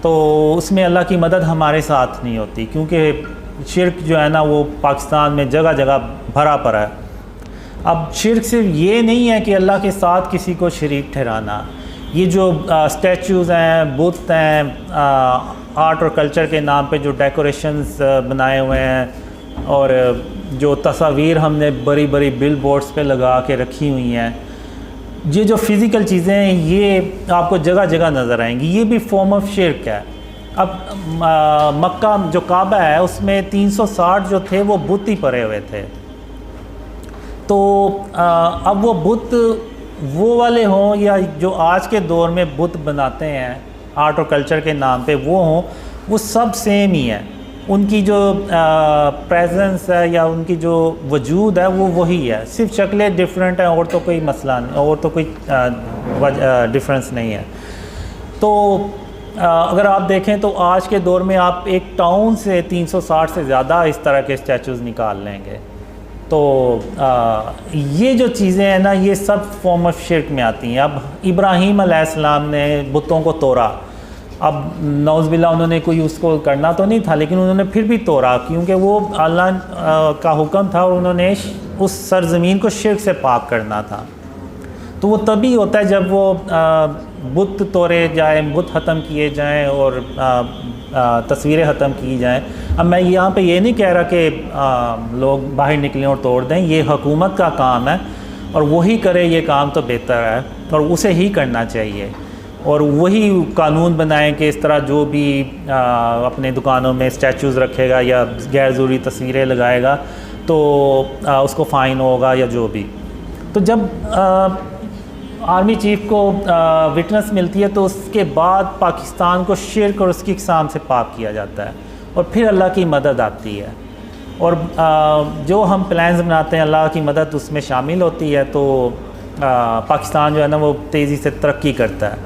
तो उसमें अल्लाह की मदद हमारे साथ नहीं होती, क्योंकि शिर्क जो है ना वो पाकिस्तान में जगह जगह भरा पड़ा है। अब शिर्क सिर्फ ये नहीं है कि अल्लाह के साथ किसी को शरीक ठहराना, ये जो स्टैचूज़ हैं, बुत हैं, आर्ट और कल्चर के नाम पे जो डेकोरेशंस बनाए हुए हैं और जो तस्वीर हमने बड़ी बड़ी बिल बोर्ड्स पे लगा के रखी हुई हैं, ये जो फ़िज़िकल चीज़ें हैं ये आपको जगह जगह नज़र आएंगी, ये भी फॉर्म ऑफ शिर्क है। अब मक्का जो काबा है उसमें 360 जो थे वो बुत ही पड़े हुए थे, तो अब वो बुत वो वाले हों या जो आज के दौर में बुत बनाते हैं आर्ट और कल्चर के नाम पे वो हों, वो सब सेम ही है। उनकी जो प्रेजेंस है या उनकी जो वजूद है वो वही है, सिर्फ शक्लें डिफरेंट हैं और तो कोई मसला नहीं, और तो कोई डिफरेंस नहीं है। तो अगर आप देखें तो आज के दौर में आप एक टाउन से 360 से ज़्यादा इस तरह के स्टैचूज़ निकाल लेंगे। तो ये जो चीज़ें हैं ना ये सब फॉर्म ऑफ शिर्क में आती हैं। अब इब्राहीम अलैहिस्सलाम ने बुतों को तोड़ा, अब नौज़बिल्ला उन्होंने कोई उसको करना तो नहीं था लेकिन उन्होंने फिर भी तोड़ा, क्योंकि वो अल्लाह का हुक्म था और उन्होंने उस सरज़मीन को शिर्क से पाक करना था। तो वो तभी होता है जब वो बुत तोड़े जाए, बुत ख़त्म किए जाएं और तस्वीरें ख़त्म की जाएं। अब मैं यहाँ पे ये नहीं कह रहा कि लोग बाहर निकलें और तोड़ दें, ये हुकूमत का काम है और वही करे ये काम तो बेहतर है और उसे ही करना चाहिए, और वही कानून बनाएं कि इस तरह जो भी अपने दुकानों में स्टैचूज़ रखेगा या गैर ज़रूरी तस्वीरें लगाएगा तो उसको फ़ाइन होगा या जो भी। तो जब आर्मी चीफ़ को विटनेस मिलती है तो उसके बाद पाकिस्तान को शिर्क और उसकी इक़साम से पाक किया जाता है और फिर अल्लाह की मदद आती है, और जो हम प्लान्स बनाते हैं अल्लाह की मदद उसमें शामिल होती है। तो पाकिस्तान जो है ना वो तेज़ी से तरक्की करता है,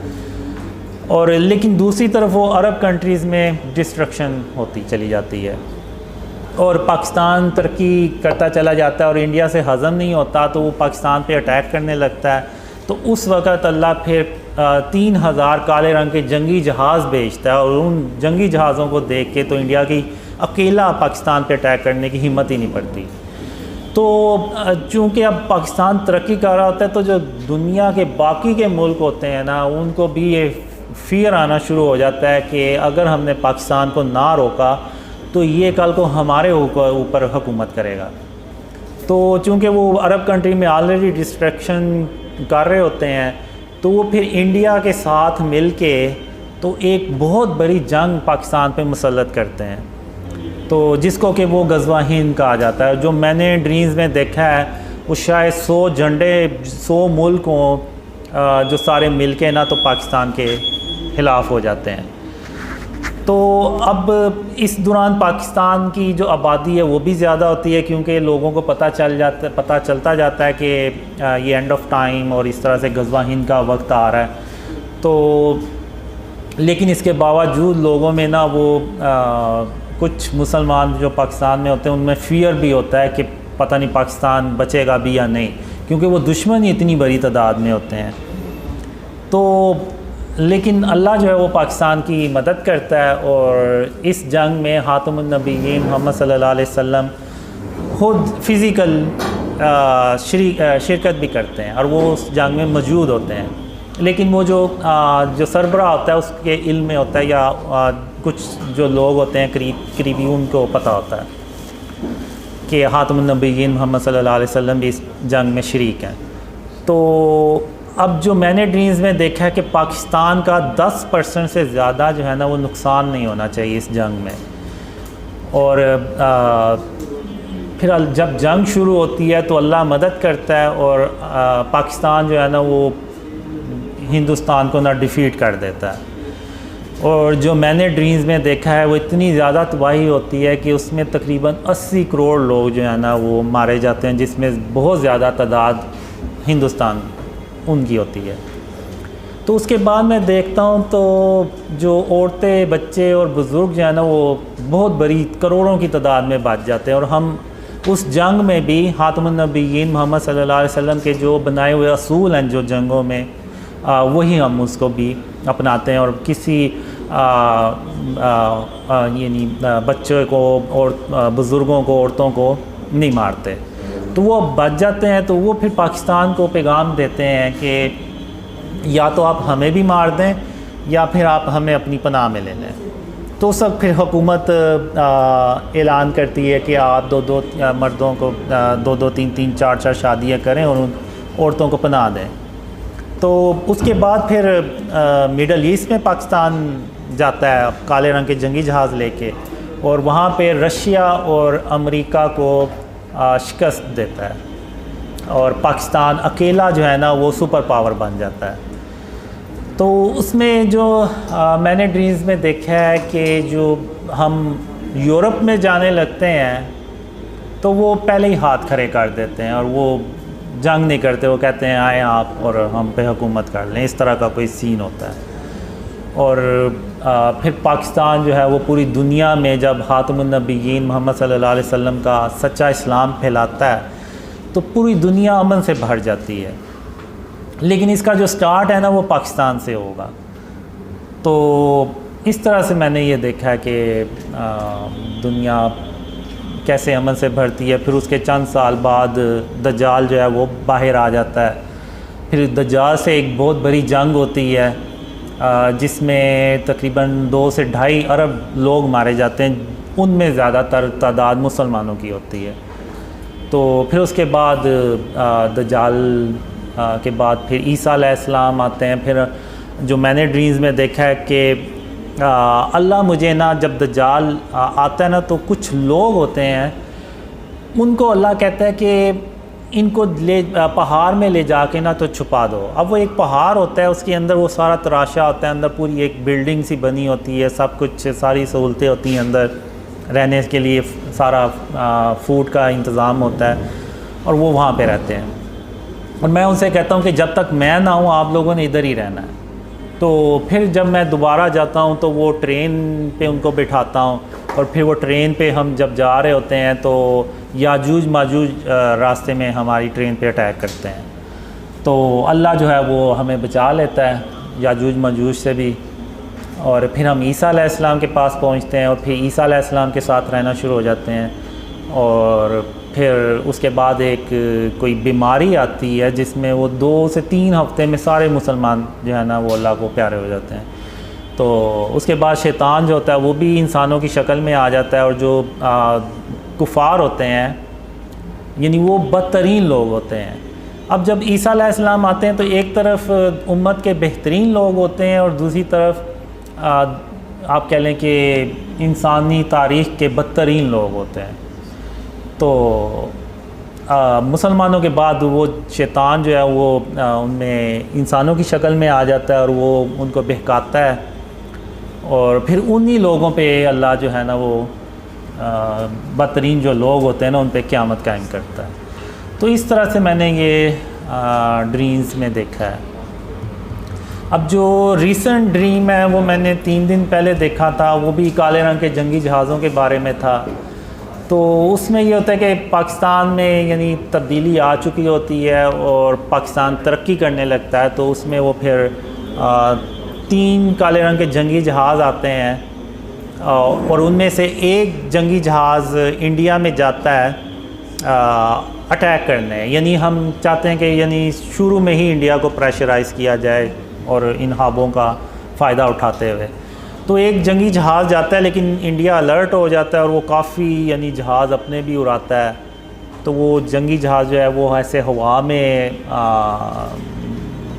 और लेकिन दूसरी तरफ वो अरब कंट्रीज़ में डिस्ट्रक्शन होती चली जाती है और पाकिस्तान तरक्की करता चला जाता है और इंडिया से हज़म नहीं होता तो वो पाकिस्तान पे अटैक करने लगता है। तो उस वक़्त अल्लाह फिर 3000 काले रंग के जंगी जहाज़ भेजता है, और उन जंगी जहाज़ों को देख के तो इंडिया की अकेला पाकिस्तान पे अटैक करने की हिम्मत ही नहीं पड़ती। तो चूँकि अब पाकिस्तान तरक्की कर रहा होता है तो जो दुनिया के बाकी के मुल्क होते हैं ना उनको भी ये फ़ियर आना शुरू हो जाता है कि अगर हमने पाकिस्तान को ना रोका तो ये कल को हमारे ऊपर हुकूमत करेगा। तो चूँकि वो अरब कंट्री में ऑलरेडी डिस्ट्रक्शन कर रहे होते हैं तो वो फिर इंडिया के साथ मिल के तो एक बहुत बड़ी जंग पाकिस्तान पे मुसल्लत करते हैं, तो जिसको कि वो गज़वा हिंद कहा जाता है। जो मैंने ड्रीम्स में देखा है वो शायद 100 झंडे 100 मुल्क हों जो सारे मिल के ना तो पाकिस्तान के ख़िलाफ़ हो जाते हैं। तो अब इस दौरान पाकिस्तान की जो आबादी है वो भी ज़्यादा होती है, क्योंकि लोगों को पता चलता जाता है कि ये एंड ऑफ टाइम और इस तरह से गज़वा हिंद का वक्त आ रहा है। तो लेकिन इसके बावजूद लोगों में ना वो कुछ मुसलमान जो पाकिस्तान में होते हैं उनमें फ़ियर भी होता है कि पता नहीं पाकिस्तान बचेगा भी या नहीं, क्योंकि वो दुश्मन ही इतनी बड़ी तादाद में होते हैं। तो लेकिन अल्लाह जो है वो पाकिस्तान की मदद करता है, और इस जंग में हातमुन नबीयीन मोहम्मद सल्लल्लाहु अलैहि वसल्लम खुद फ़िज़िकल शिरकत भी करते हैं और वो उस जंग में मौजूद होते हैं। लेकिन वो जो सरबराह होता है उसके इल्म में होता है या कुछ जो लोग होते हैं करीबी उनको पता होता है कि हातमुन नबीयीन मोहम्मद सल्लल्लाहु अलैहि वसल्लम भी इस जंग में शरीक हैं। तो अब जो मैंने ड्रीम्स में देखा है कि पाकिस्तान का 10% से ज़्यादा जो है ना वो नुकसान नहीं होना चाहिए इस जंग में, और फिर जब जंग शुरू होती है तो अल्लाह मदद करता है और पाकिस्तान जो है ना वो हिंदुस्तान को ना डिफ़ीट कर देता है। और जो मैंने ड्रीम्स में देखा है वो इतनी ज़्यादा तबाही होती है कि उसमें तकरीबन 80 करोड़ लोग जो है ना वो मारे जाते हैं, जिसमें बहुत ज़्यादा तादाद हिंदुस्तान उनकी होती है। तो उसके बाद मैं देखता हूँ तो जो औरतें, बच्चे और बुज़ुर्ग जो है ना, वो बहुत बड़ी करोड़ों की तादाद में बच जाते हैं। और हम उस जंग में भी ख़ातमुन नबिय्यीन मोहम्मद सल्लल्लाहु अलैहि वसल्लम के जो बनाए हुए असूल हैं जो जंगों में, वही हम उसको भी अपनाते हैं और किसी यानी बच्चों को और बुज़ुर्गों को, औरतों को नहीं मारते। तो वो बच जाते हैं। तो वो फिर पाकिस्तान को पैगाम देते हैं कि या तो आप हमें भी मार दें या फिर आप हमें अपनी पनाह में ले लें। तो सब फिर हुकूमत ऐलान करती है कि आप दो मर्दों को दो तीन चार शादियाँ करें और उन औरतों को पनाह दें। तो उसके बाद फिर मिडल ईस्ट में पाकिस्तान जाता है काले रंग के जंगी जहाज़ लेके, और वहाँ पे रशिया और अमेरिका को शिकस्त देता है और पाकिस्तान अकेला जो है ना वो सुपर पावर बन जाता है। तो उसमें जो मैंने ड्रीम्स में देखा है कि जो हम यूरोप में जाने लगते हैं तो वो पहले ही हाथ खड़े कर देते हैं और वो जंग नहीं करते। वो कहते हैं आए आप और हम पे हुकूमत कर लें, इस तरह का कोई सीन होता है। और फिर पाकिस्तान जो है वो पूरी दुनिया में जब ख़ातमुन नबिय्यीन मोहम्मद सल्लल्लाहु अलैहि वसल्लम का सच्चा इस्लाम फैलाता है तो पूरी दुनिया अमन से भर जाती है। लेकिन इसका जो स्टार्ट है ना वो पाकिस्तान से होगा। तो इस तरह से मैंने ये देखा है कि दुनिया कैसे अमन से भरती है। फिर उसके चंद साल बाद दज्जाल जो है वो बाहर आ जाता है। फिर दज्जाल से एक बहुत बड़ी जंग होती है जिसमें तकरीबन 2 से 2.5 अरब लोग मारे जाते हैं। उनमें ज़्यादातर तादाद मुसलमानों की होती है। तो फिर उसके बाद दज्जाल के बाद फिर ईसा अलैहिस्सलाम आते हैं। फिर जो मैंने ड्रीम्स में देखा है कि अल्लाह मुझे ना जब दज्जाल आता है ना तो कुछ लोग होते हैं, उनको अल्लाह कहता है कि इनको ले पहाड़ में ले जाके ना तो छुपा दो। अब वो एक पहाड़ होता है, उसके अंदर वो सारा तराशा होता है, अंदर पूरी एक बिल्डिंग सी बनी होती है, सब कुछ सारी सहूलतें होती हैं, अंदर रहने के लिए सारा फूड का इंतज़ाम होता है और वो वहाँ पे रहते हैं। और मैं उनसे कहता हूँ कि जब तक मैं ना हूँ आप लोगों ने इधर ही रहना है। तो फिर जब मैं दोबारा जाता हूँ तो वो ट्रेन पे उनको बिठाता हूँ और फिर वो ट्रेन पे हम जब जा रहे होते हैं तो याजूज माजूज रास्ते में हमारी ट्रेन पे अटैक करते हैं। तो अल्लाह जो है वो हमें बचा लेता है याजूज माजूज से भी। और फिर हम ईसा अलैहिस्सलाम के पास पहुँचते हैं और फिर ईसा अलैहिस्सलाम के साथ रहना शुरू हो जाते हैं। और फिर उसके बाद एक कोई बीमारी आती है जिसमें वो 2 से 3 हफ्ते में सारे मुसलमान जो है ना वो अल्लाह को प्यारे हो जाते हैं। तो उसके बाद शैतान जो होता है वो भी इंसानों की शक्ल में आ जाता है और जो कुफ़ार होते हैं यानी वो बदतरीन लोग होते हैं। अब जब ईसा अलैहिस्सलाम आते हैं तो एक तरफ उम्मत के बेहतरीन लोग होते हैं और दूसरी तरफ आप कह लें कि इंसानी तारीख़ के बदतरीन लोग होते हैं। तो मुसलमानों के बाद वो शैतान जो है वो उनमें इंसानों की शक्ल में आ जाता है और वो उनको बहकाता है और फिर उन्हीं लोगों पे अल्लाह जो है ना वो बदतरीन जो लोग होते हैं ना उन पे क़यामत कायम करता है। तो इस तरह से मैंने ये ड्रीम्स में देखा है। अब जो रीसेंट ड्रीम है वो मैंने 3 दिन पहले देखा था, वो भी काले रंग के जंगी जहाज़ों के बारे में था। तो उसमें ये होता है कि पाकिस्तान में यानी तब्दीली आ चुकी होती है और पाकिस्तान तरक्की करने लगता है। तो उसमें वो फिर 3 काले रंग के जंगी जहाज़ आते हैं और उनमें से एक जंगी जहाज़ इंडिया में जाता है अटैक करने। यानी हम चाहते हैं कि यानी शुरू में ही इंडिया को प्रेशराइज़ किया जाए और इन ख्वाबों का फ़ायदा उठाते हुए। तो एक जंगी जहाज़ जाता है लेकिन इंडिया अलर्ट हो जाता है और वो काफ़ी यानी जहाज़ अपने भी उड़ाता है। तो वो जंगी जहाज़ जो है वो ऐसे हवा में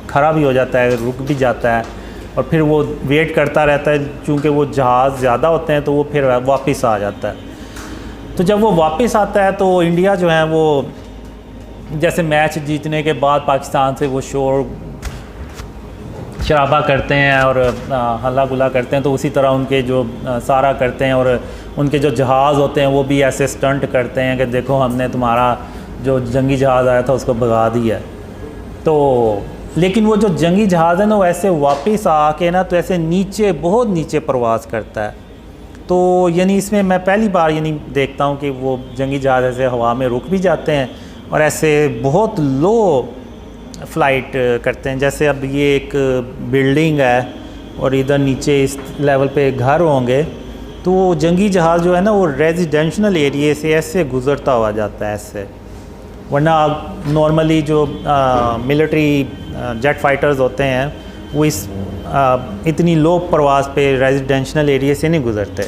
खड़ा भी हो जाता है, रुक भी जाता है और फिर वो वेट करता रहता है। चूँकि वो जहाज़ ज़्यादा होते हैं तो वो फिर वापस आ जाता है। तो जब वो वापस आता है तो इंडिया जो है वो जैसे मैच जीतने के बाद पाकिस्तान से वो शोर शराबा करते हैं और हल्ला गुल्ला करते हैं, तो उसी तरह उनके जो सारा करते हैं और उनके जो जहाज़ होते हैं वो भी ऐसे स्टंट करते हैं कि देखो हमने तुम्हारा जो जंगी जहाज़ आया था उसको भगा दिया। तो लेकिन वो जो जंगी जहाज़ है ना वो ऐसे वापस आके ना तो ऐसे नीचे बहुत नीचे परवाज़ करता है। तो यानी इसमें मैं पहली बार यानी देखता हूँ कि वो जंगी जहाज़ ऐसे हवा में रुक भी जाते हैं और ऐसे बहुत लो फ्लाइट करते हैं। जैसे अब ये एक बिल्डिंग है और इधर नीचे इस लेवल पे घर होंगे, तो वो जंगी जहाज़ जो है ना वो रेजिडेंशल एरिया से ऐसे गुज़रता हुआ जाता है ऐसे। वरना नॉर्मली जो मिलिट्री जेट फाइटर्स होते हैं वो इस इतनी लो परवाज़ पे रेजिडेंशल एरिया से नहीं गुज़रते,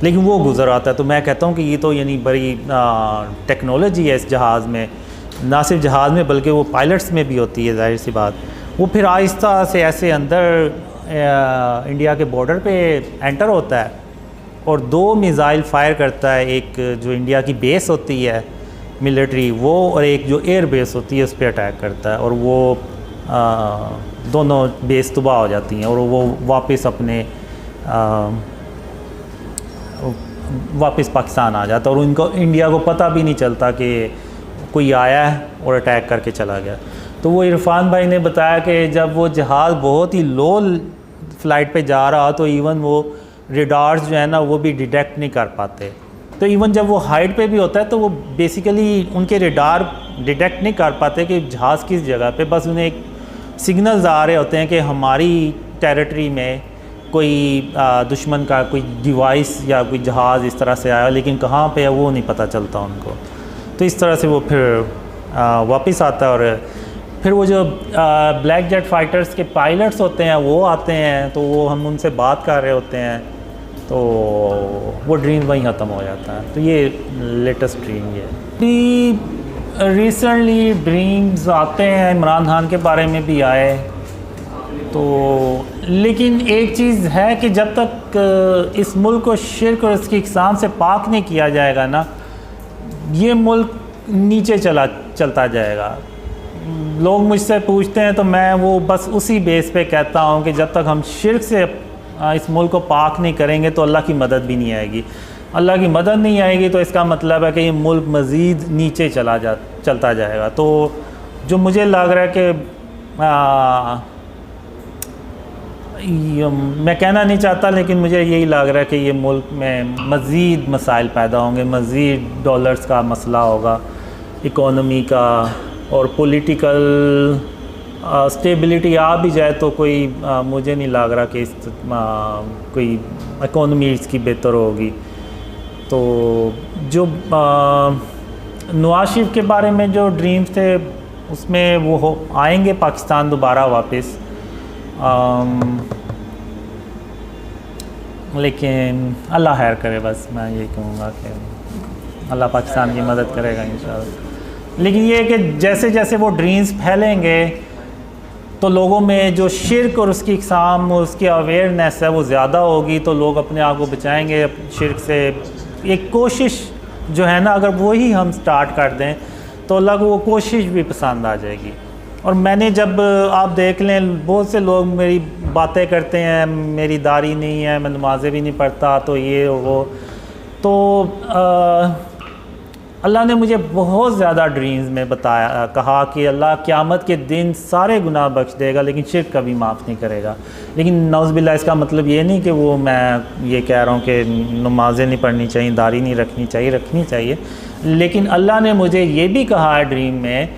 लेकिन वो गुज़र आता है। तो मैं कहता हूँ कि ये तो यानी बड़ी टेक्नोलॉजी है इस जहाज़ में, ना सिर्फ जहाज़ में बल्कि वो पायलट्स में भी होती है, जाहिर सी बात। वो फिर आहिस्ता से ऐसे अंदर इंडिया के बॉर्डर पे एंटर होता है और 2 मिज़ाइल फायर करता है, एक जो इंडिया की बेस होती है मिलिट्री वो, और एक जो एयर बेस होती है उस पर अटैक करता है, और वो दोनों बेस तबाह हो जाती हैं और वो वापस अपने वापस पाकिस्तान आ जाता है और उनको इंडिया को पता भी नहीं चलता कि कोई आया है और अटैक करके चला गया। तो वो इरफान भाई ने बताया कि जब वो जहाज़ बहुत ही लो फ्लाइट पे जा रहा तो इवन वो रेडार्स जो है ना वो भी डिटेक्ट नहीं कर पाते। तो इवन जब वो हाइट पे भी होता है तो वो बेसिकली उनके रेडार डिटेक्ट नहीं कर पाते कि जहाज़ किस जगह पे, बस उन्हें एक सिग्नल्स आ रहे होते हैं कि हमारी टेरिटरी में कोई दुश्मन का कोई डिवाइस या कोई जहाज़ इस तरह से आया, लेकिन कहाँ पे है वो नहीं पता चलता उनको। तो इस तरह से वो फिर वापस आता है और फिर वो जो ब्लैक जेट फाइटर्स के पायलट्स होते हैं वो आते हैं, तो वो हम उनसे बात कर रहे होते हैं, तो वो ड्रीम वहीं ख़त्म हो जाता है। तो ये लेटेस्ट ड्रीम ये रिसेंटली ड्रीम्स आते हैं, इमरान खान के बारे में भी आए। तो लेकिन एक चीज़ है कि जब तक इस मुल्क को शिर्क और इसकी इक़साम से पाक नहीं किया जाएगा ना, ये मुल्क नीचे चलता जाएगा। लोग मुझसे पूछते हैं तो मैं वो बस उसी बेस पे कहता हूँ कि जब तक हम शिर्क से इस मुल्क को पाक नहीं करेंगे तो अल्लाह की मदद भी नहीं आएगी। अल्लाह की मदद नहीं आएगी तो इसका मतलब है कि ये मुल्क मज़ीद नीचे चलता जाएगा। तो जो मुझे लग रहा है कि मैं कहना नहीं चाहता, लेकिन मुझे यही लग रहा है कि ये मुल्क में मज़ीद मसाइल पैदा होंगे, मज़ीद डॉलर्स का मसला होगा, इकोनॉमी का और पॉलिटिकल स्टेबिलिटी आ भी जाए तो कोई मुझे नहीं लग रहा कि कोई इकोनॉमी इसकी बेहतर होगी। तो जो नवाज शरीफ के बारे में जो ड्रीम्स थे उसमें वो आएंगे पाकिस्तान दोबारा वापस, लेकिन अल्लाह खैर करे, बस मैं यही कहूँगा कि अल्लाह पाकिस्तान की मदद करेगा इंशाअल्लाह। लेकिन ये है कि जैसे जैसे वो ड्रीम्स फैलेंगे तो लोगों में जो शिर्क और उसकी इक़साम और उसकी अवेयरनेस है वो ज़्यादा होगी, तो लोग अपने आप को बचाएंगे शिर्क से। एक कोशिश जो है ना, अगर वही हम स्टार्ट कर दें तो अल्लाह को वो कोशिश भी पसंद आ जाएगी। और मैंने जब आप देख लें बहुत से लोग मेरी बातें करते हैं, मेरी दाढ़ी नहीं है, मैं नमाज़ें भी नहीं पढ़ता, तो ये वो, तो अल्लाह ने मुझे बहुत ज़्यादा ड्रीम्स में बताया, कहा कि अल्लाह क़यामत के दिन सारे गुनाह बख्श देगा लेकिन शिर्क कभी माफ़ नहीं करेगा। लेकिन नौज़बिल्लाह इसका मतलब ये नहीं कि वो मैं ये कह रहा हूँ कि नमाज़ें नहीं पढ़नी चाहिए, दाढ़ी नहीं रखनी चाहिए, रखनी चाहिए। लेकिन अल्लाह ने मुझे ये भी कहा है ड्रीम में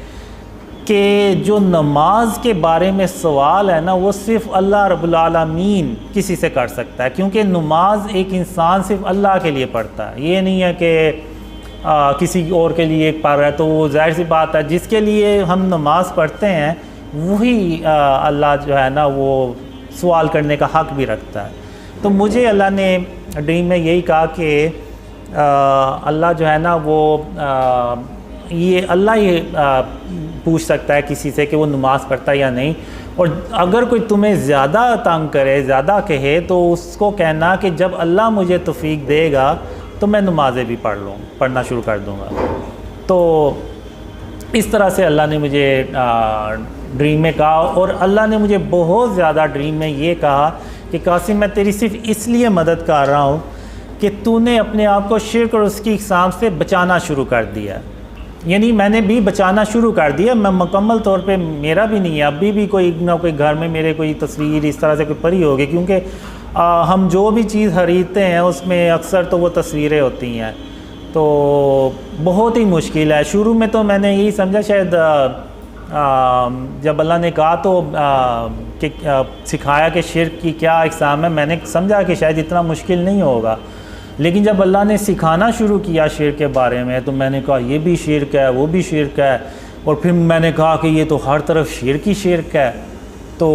कि जो नमाज के बारे में सवाल है ना वो सिर्फ़ अल्लाह रब्बुल आलमीन किसी से कर सकता है, क्योंकि नमाज एक इंसान सिर्फ़ अल्लाह के लिए पढ़ता है। ये नहीं है कि किसी और के लिए पढ़ रहा है, तो वो जाहिर सी बात है जिसके लिए हम नमाज़ पढ़ते हैं वही अल्लाह जो है ना वो सवाल करने का हक़ भी रखता है। तो मुझे अल्लाह ने ड्रीम में यही कहा कि अल्लाह जो है ना वो ये अल्लाह ये पूछ सकता है किसी से कि वो नमाज़ पढ़ता है या नहीं, और अगर कोई तुम्हें ज़्यादा तंग करे, ज़्यादा कहे, तो उसको कहना कि जब अल्लाह मुझे तौफ़ीक देगा तो मैं नमाज़ें भी पढ़ना शुरू कर दूँगा। तो इस तरह से अल्लाह ने मुझे ड्रीम में कहा, और अल्लाह ने मुझे बहुत ज़्यादा ड्रीम में ये कहा कि कासिम मैं तेरी सिर्फ़ इसलिए मदद कर रहा हूँ कि तूने अपने आप को शिर्क और उसकी इक़साम से बचाना शुरू कर दिया। यानी मैंने भी बचाना शुरू कर दिया। मैं मुकम्मल तौर पे मेरा भी नहीं है, अभी भी कोई ना कोई घर में मेरे कोई तस्वीर इस तरह से कोई पड़ी होगी, क्योंकि हम जो भी चीज़ खरीदते हैं उसमें अक्सर तो वो तस्वीरें होती हैं। तो बहुत ही मुश्किल है। शुरू में तो मैंने यही समझा शायद जब अल्लाह ने कहा तो कि सिखाया कि शिर्क की क्या इक़साम है, मैंने समझा कि शायद इतना मुश्किल नहीं होगा। लेकिन जब अल्लाह ने सिखाना शुरू किया शिर्क के बारे में तो मैंने कहा ये भी शिर्क है, वो भी शिर्क है, और फिर मैंने कहा कि ये तो हर तरफ शिर्क ही शिर्क है, तो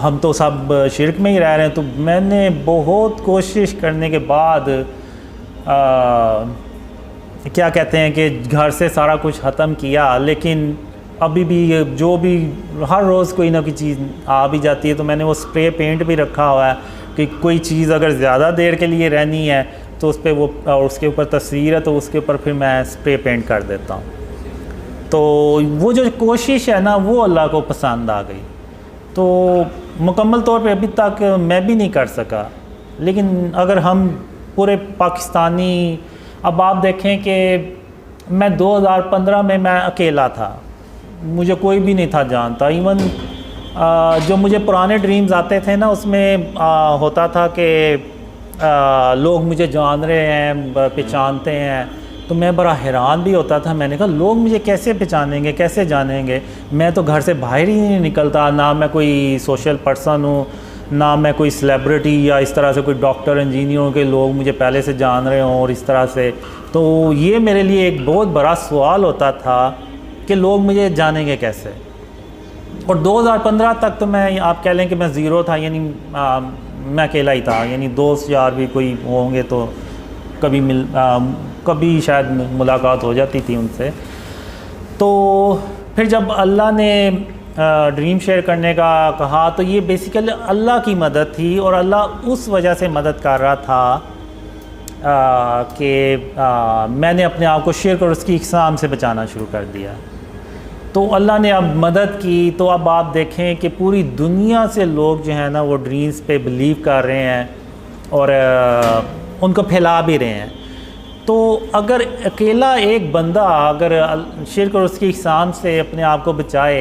हम तो सब शिर्क में ही रह रहे हैं। तो मैंने बहुत कोशिश करने के बाद क्या कहते हैं कि घर से सारा कुछ ख़त्म किया, लेकिन अभी भी जो भी हर रोज़ कोई ना कोई चीज़ आ भी जाती है। तो मैंने वो स्प्रे पेंट भी रखा हुआ है कि कोई चीज़ अगर ज़्यादा देर के लिए रहनी है तो उस पर वो, और उसके ऊपर तस्वीर है तो उसके ऊपर फिर मैं स्प्रे पेंट कर देता हूँ। तो वो जो कोशिश है ना वो अल्लाह को पसंद आ गई। तो मुकम्मल तौर पे अभी तक मैं भी नहीं कर सका, लेकिन अगर हम पूरे पाकिस्तानी, अब आप देखें कि मैं 2015 में मैं अकेला था, मुझे कोई भी नहीं था जानता। इवन जो मुझे पुराने ड्रीम्स आते थे ना उसमें होता था कि लोग मुझे जान रहे हैं, पहचानते हैं, तो मैं बड़ा हैरान भी होता था। मैंने कहा लोग मुझे कैसे पहचानेंगे, कैसे जानेंगे, मैं तो घर से बाहर ही नहीं निकलता, ना मैं कोई सोशल पर्सन हूँ, ना मैं कोई सेलिब्रिटी या इस तरह से कोई डॉक्टर इंजीनियर के लोग मुझे पहले से जान रहे हों और इस तरह से। तो ये मेरे लिए एक बहुत बड़ा सवाल होता था कि लोग मुझे जानेंगे कैसे। और 2015 तक तो मैं, आप कह लें कि मैं ज़ीरो था, यानी मैं अकेला ही था, यानी दोस्त यार भी कोई होंगे तो कभी शायद मुलाकात हो जाती थी उनसे। तो फिर जब अल्लाह ने ड्रीम शेयर करने का कहा तो ये बेसिकली अल्लाह की मदद थी, और अल्लाह उस वजह से मदद कर रहा था कि मैंने अपने आप को शिर्क और उसकी इक़साम से बचाना शुरू कर दिया। तो अल्लाह ने अब मदद की, तो अब आप देखें कि पूरी दुनिया से लोग जो हैं ना वो ड्रीम्स पे बिलीव कर रहे हैं और उनको फैला भी रहे हैं। तो अगर अकेला एक बंदा अगर शिर्क और उसकी इक़साम से अपने आप को बचाए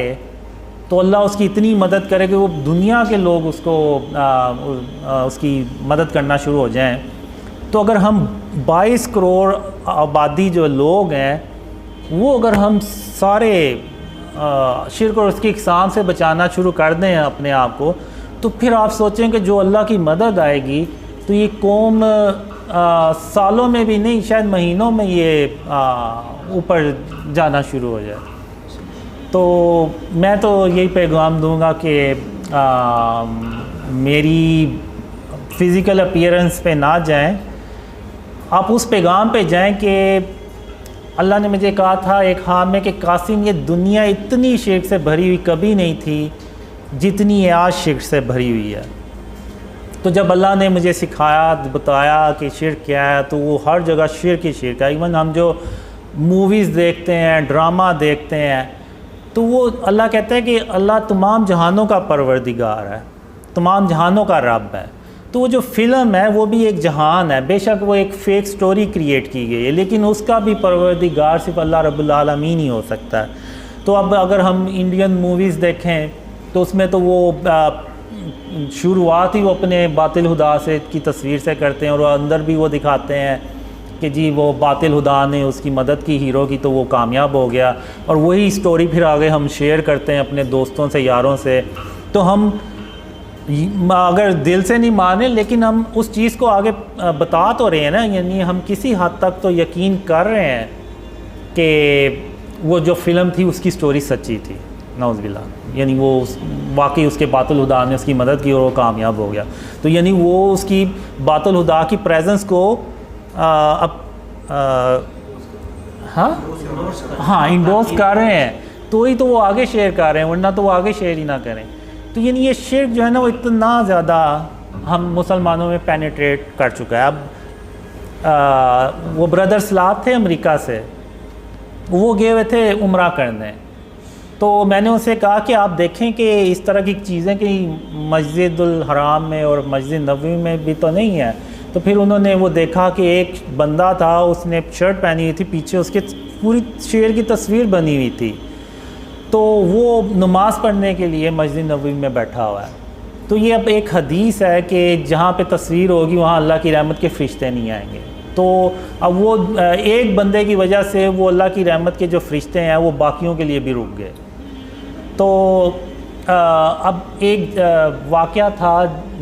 तो अल्लाह उसकी इतनी मदद करे कि वो दुनिया के लोग उसको उसकी मदद करना शुरू हो जाएं। तो अगर हम 22 करोड़ आबादी जो लोग हैं वो अगर हम सारे शिर्क और उसकी इक़साम से बचाना शुरू कर दें अपने आप को, तो फिर आप सोचें कि जो अल्लाह की मदद आएगी तो ये कौम सालों में भी नहीं, शायद महीनों में ये ऊपर जाना शुरू हो जाए। तो मैं तो यही पैगाम दूंगा कि मेरी फ़िज़िकल अपीयरेंस पे ना जाएं, आप उस पैगाम पे जाएं कि अल्लाह ने मुझे कहा था एक ख्वाब में कि कासिम ये दुनिया इतनी शिर्क से भरी हुई कभी नहीं थी जितनी ये आज शिर्क से भरी हुई है। तो जब अल्लाह ने मुझे सिखाया, बताया कि शिर्क क्या है, तो वो हर जगह शिर्क ही शिर्क है। इवन हम जो मूवीज़ देखते हैं, ड्रामा देखते हैं, तो वो अल्लाह कहता है कि अल्लाह तमाम जहानों का परवरदिगार है, तमाम जहानों का रब है। तो वो जो फ़िल्म है वो भी एक जहान है, बेशक वो एक फ़ेक स्टोरी क्रिएट की गई है, लेकिन उसका भी परवरदिगार सिर्फ अल्लाह रब्बुल आलमीन ही हो सकता है। तो अब अगर हम इंडियन मूवीज़ देखें तो उसमें तो वो शुरुआत ही वो अपने बातिल हुदा से की तस्वीर से करते हैं, और अंदर भी वो दिखाते हैं कि जी वो बातिल हुदा ने उसकी मदद की हीरो की तो वो कामयाब हो गया, और वही स्टोरी फिर आगे हम शेयर करते हैं अपने दोस्तों से, यारों से। तो हम अगर दिल से नहीं माने लेकिन हम उस चीज़ को आगे बता तो रहे हैं ना, यानी हम किसी हद तक तो यकीन कर रहे हैं कि वो जो फ़िल्म थी उसकी स्टोरी सच्ची थी, नौज़बिल्ला, यानी वो वाकई उसके बातिल हुदा ने उसकी मदद की और वो कामयाब हो गया। तो यानी वो उसकी बातिल हुदा की प्रेजेंस को हाँ इंडोर्स कर रहे हैं, तो ही तो वो आगे शेयर कर रहे हैं, वरना तो वो आगे शेयर ही ना करें। तो यानी ये शिर्क जो है ना वो इतना ज़्यादा हम मुसलमानों में पेनिट्रेट कर चुका है। अब वो ब्रदर सलाद थे अमेरिका से, वो गए हुए थे उम्रा करने, तो मैंने उनसे कहा कि आप देखें कि इस तरह की चीज़ें कि मस्जिदुल हराम में और मस्जिद नबवी में भी तो नहीं है। तो फिर उन्होंने वो देखा कि एक बंदा था, उसने शर्ट पहनी हुई थी, पीछे उसके पूरी शेर की तस्वीर बनी हुई थी। तो वो नमाज़ पढ़ने के लिए मस्जिद नबवी में बैठा हुआ है। तो ये अब एक हदीस है कि जहाँ पे तस्वीर होगी वहाँ अल्लाह की रहमत के फ़रिश्ते नहीं आएंगे। तो अब वो एक बंदे की वजह से वो अल्लाह की रहमत के जो फ़रिश्ते हैं वो बाकियों के लिए भी रुक गए। तो अब एक वाक़या था,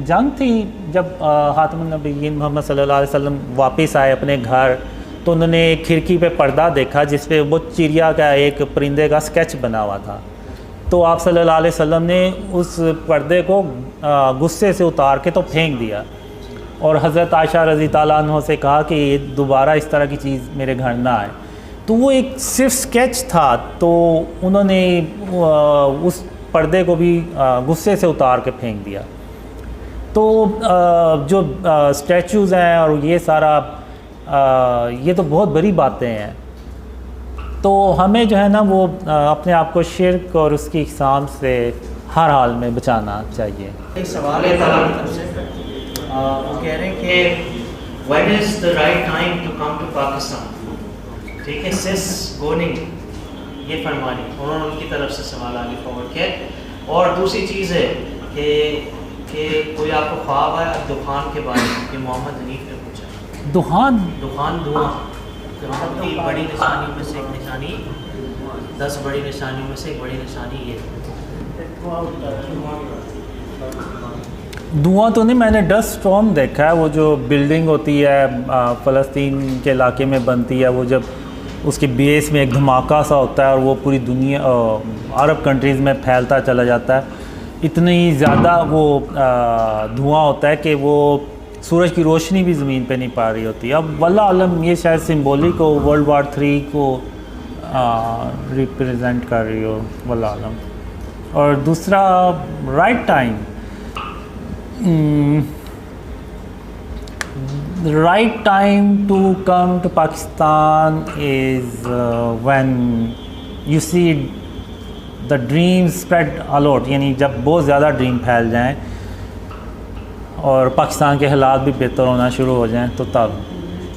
जंग थी, जब ख़ातमुन नबिय्यीन मोहम्मद सल्लल्लाहु अलैहि वसल्लम वापस आए अपने घर, तो उन्होंने खिड़की पे पर्दा देखा जिस पे वो चिड़िया का एक परिंदे का स्केच बना हुआ था। तो आप सल्लल्लाहु अलैहि वसल्लम ने उस पर्दे को गुस्से से उतार के तो फेंक दिया और हज़रत आयशा रज़ी ताला अन्हा से कहा कि दोबारा इस तरह की चीज़ मेरे घर ना आए। तो वो एक सिर्फ स्केच था, तो उन्होंने उस पर्दे को भी गुस्से से उतार के फेंक दिया। तो जो स्टैचूज़ हैं और ये सारा ये तो बहुत बड़ी बातें हैं। तो हमें जो है ना वो अपने आप को शिर्क और उसकी इक़साम से हर हाल में बचाना चाहिए। एक सवाल है तरफ से, वो कह रहे हैं कि when is the right time to come to Pakistan. ठीक है, सिस गोनिंग ये फरमानी, उन्होंने उनकी तरफ से सवाल आगे फॉरवर्ड किया। और दूसरी चीज़ है कि कोई आपको ख्वाब है दुकान के बारे में कि मोहम्मद हनीफ ने पूछा दुहान दुकान धुआं की बड़ी निशानी में से एक निशानी, 10 बड़ी निशानियों में से एक बड़ी निशानी ये धुआं तो नहीं, मैंने डस्ट स्टॉर्म देखा है। वो जो बिल्डिंग होती है फ़लस्तीन के इलाके में बनती है, वो जब उसके बेस में एक धमाका सा होता है और वो पूरी दुनिया अरब कंट्रीज़ में फैलता चला जाता है। इतनी ज़्यादा वो धुआं होता है कि वो सूरज की रोशनी भी ज़मीन पे नहीं पा रही होती। अब वल्लाह आलम ये शायद सिंबॉलिक हो, वर्ल्ड वार 3 को रिप्रेजेंट कर रही हो, वल्लाह आलम। और दूसरा right time, the right time to come to Pakistan is when you see the dreams spread a lot, यानी जब बहुत ज़्यादा ड्रीम फैल जाएं और पाकिस्तान के हालात भी बेहतर होना शुरू हो जाएं, तो तब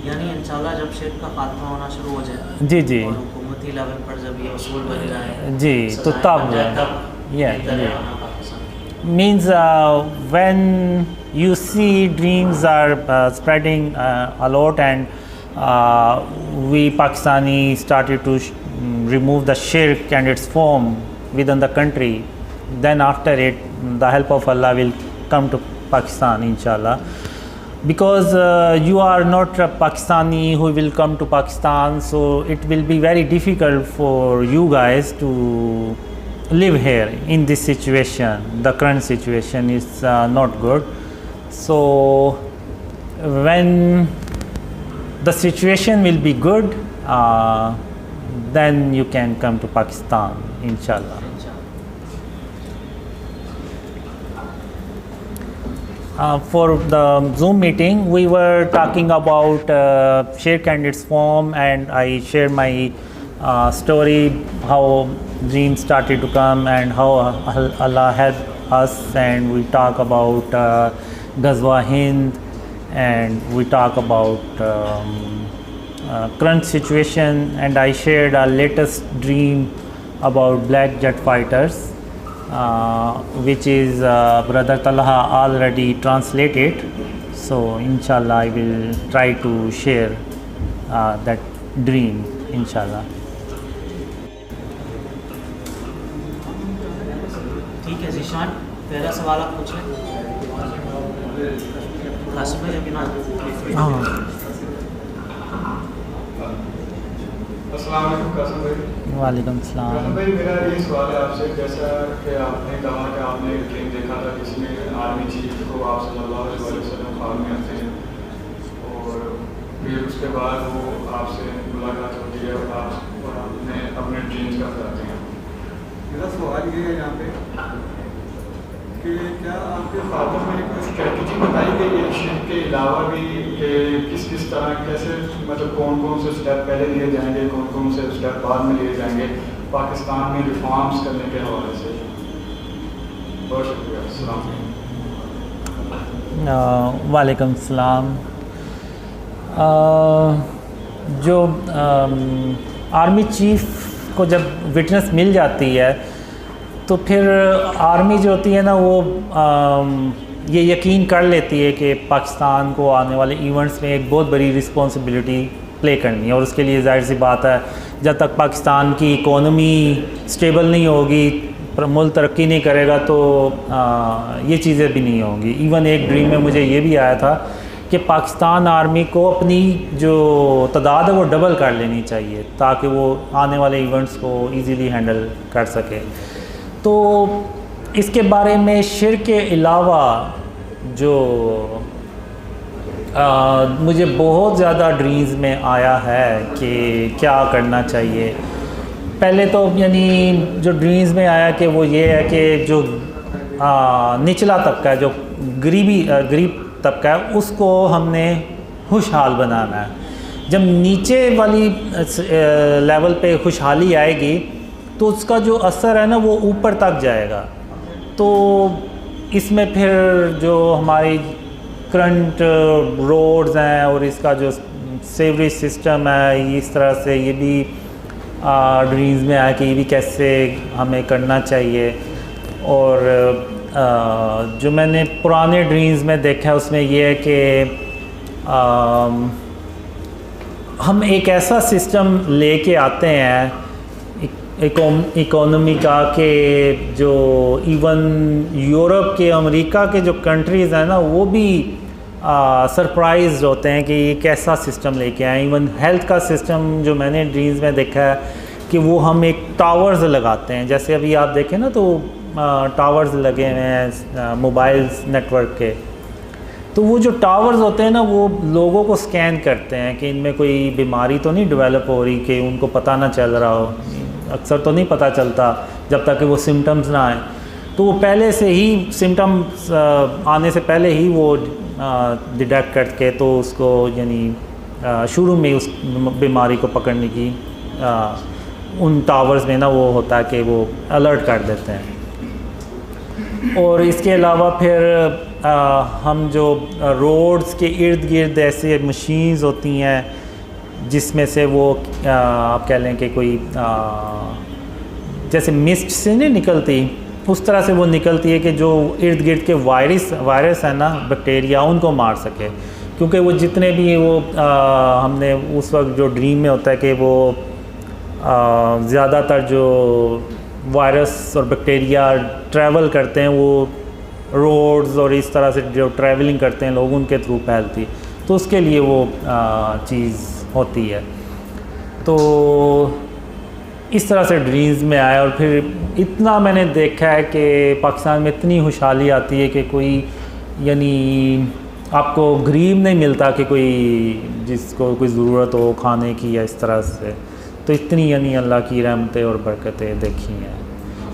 यानी इंशाल्लाह जब शिर्क का खात्मा होना शुरू हो जाए, जी जी, और हुकूमती लेवल पर जब ये उसूल बन जाए जी, तो तब means when you see dreams are spreading a lot and we Pakistani started to remove the shirk and its form within the country, then after it the help of Allah will come to Pakistan inshallah, because you are not a Pakistani who will come to Pakistan, so it will be very difficult for you guys to live here in this situation. The current situation is not good. So when the situation will be good, then you can come to Pakistan inshallah. For the Zoom meeting, we were talking about shirk and its form, and I shared my story, how dreams started to come and how Allah helped us, and we talk about Ghazwa Hind, and we talk about current situation, and I shared our latest dream about black jet fighters, which is Brother Talha already translated. So inshallah I will try to share that dream inshallah. ठीक है ज़ीशान, पहला सवाल आप पूछ लें। कासिम भाई अभी ना। अस्सलाम वालेकुम कासिम भाई। वालेकुम सलाम। कासिम भाई, मेरा ये सवाल है आपसे, जैसा कि आपने कहा कि आपने ड्रीम देखा था जिसमें आर्मी चीफ को आप सल्लल्लाहु अलैहि वसल्लम ख्वाब में आते हैं और फिर उसके बाद वो आपसे मुलाकात होती है और आपने अपने ड्रीम्स का बताते हैं। मेरा सवाल ये है यहाँ पे कि क्या आपके फादर में कोई स्ट्रेटजी बताई गई है शिर्क के अलावा भी कि किस तरह कैसे, मतलब कौन कौन से स्टेप पहले लिए जाएंगे, कौन कौन से स्टेप बाद में लिए जाएंगे पाकिस्तान में रिफॉर्म्स करने के हवाले से? बहुत शुक्रिया। अस्सलाम वालेकुम। वालेकुम सलाम। जो आर्मी चीफ को जब विटनेस मिल जाती है तो फिर आर्मी जो होती है ना वो ये यकीन कर लेती है कि पाकिस्तान को आने वाले इवेंट्स में एक बहुत बड़ी रिस्पॉन्सिबिलिटी प्ले करनी है, और उसके लिए जाहिर सी बात है जब तक पाकिस्तान की इकोनॉमी स्टेबल नहीं होगी, मुल्क तरक्की नहीं करेगा तो ये चीज़ें भी नहीं होंगी। इवन एक ड्रीम में मुझे ये भी आया था कि पाकिस्तान आर्मी को अपनी जो तादाद है वो डबल कर लेनी चाहिए ताकि वो आने वाले इवेंट्स को इजीली हैंडल कर सके। तो इसके बारे में शिर्क के अलावा जो मुझे बहुत ज़्यादा ड्रीम्स में आया है कि क्या करना चाहिए। पहले तो यानी जो ड्रीम्स में आया कि वो ये है कि जो निचला तबका है, जो गरीब तबका है, उसको हमने खुशहाल बनाना है। जब नीचे वाली लेवल पे खुशहाली आएगी तो उसका जो असर है ना वो ऊपर तक जाएगा। तो इसमें फिर जो हमारी करंट रोड्स हैं और इसका जो सेवरेज सिस्टम है, इस तरह से ये भी ड्रीम्स में आया कि ये भी कैसे हमें करना चाहिए। और जो मैंने पुराने ड्रीम्स में देखा है उसमें ये है कि हम एक ऐसा सिस्टम लेके आते हैं इकोनॉमी का कि जो इवन यूरोप के, अमेरिका के जो कंट्रीज़ हैं ना वो भी सरप्राइज होते हैं कि ये कैसा सिस्टम लेके आए। इवन हेल्थ का सिस्टम जो मैंने ड्रीम्स में देखा है कि वो हम एक टावर्स लगाते हैं, जैसे अभी आप देखें ना तो टावर्स लगे हुए हैं मोबाइल्स नेटवर्क के, तो वो जो टावर्स होते हैं ना वो लोगों को स्कैन करते हैं कि इनमें कोई बीमारी तो नहीं डेवलप हो रही कि उनको पता ना चल रहा हो। अक्सर तो नहीं पता चलता जब तक कि वो सिम्टम्स ना आए, तो वो पहले से ही सिम्टम्स आने से पहले ही वो डिटेक्ट करके तो उसको यानी शुरू में उस बीमारी को पकड़ने की उन टावर्स में ना वो होता है कि वो अलर्ट कर देते हैं। और इसके अलावा फिर हम जो रोड्स के इर्द गिर्द ऐसे मशीन्स होती हैं जिसमें से वो आप कह लें कि कोई जैसे मिस्ट से नहीं निकलती उस तरह से वो निकलती है कि जो इर्द गिर्द के वायरस है ना, बैक्टीरिया, उनको मार सके। क्योंकि वो जितने भी वो हमने उस वक्त जो ड्रीम में होता है कि वो ज़्यादातर जो वायरस और बैक्टीरिया ट्रैवल करते हैं वो रोड्स और इस तरह से जो ट्रैवलिंग करते हैं लोग उनके थ्रू फैलती, तो उसके लिए वो चीज़ होती है। तो इस तरह से ड्रीम्स में आया। और फिर इतना मैंने देखा है कि पाकिस्तान में इतनी खुशहाली आती है कि कोई यानी आपको गरीब नहीं मिलता कि कोई जिसको कोई ज़रूरत हो खाने की या इस तरह से, तो इतनी यानी अल्लाह की रहमतें और बरकतें देखी हैं।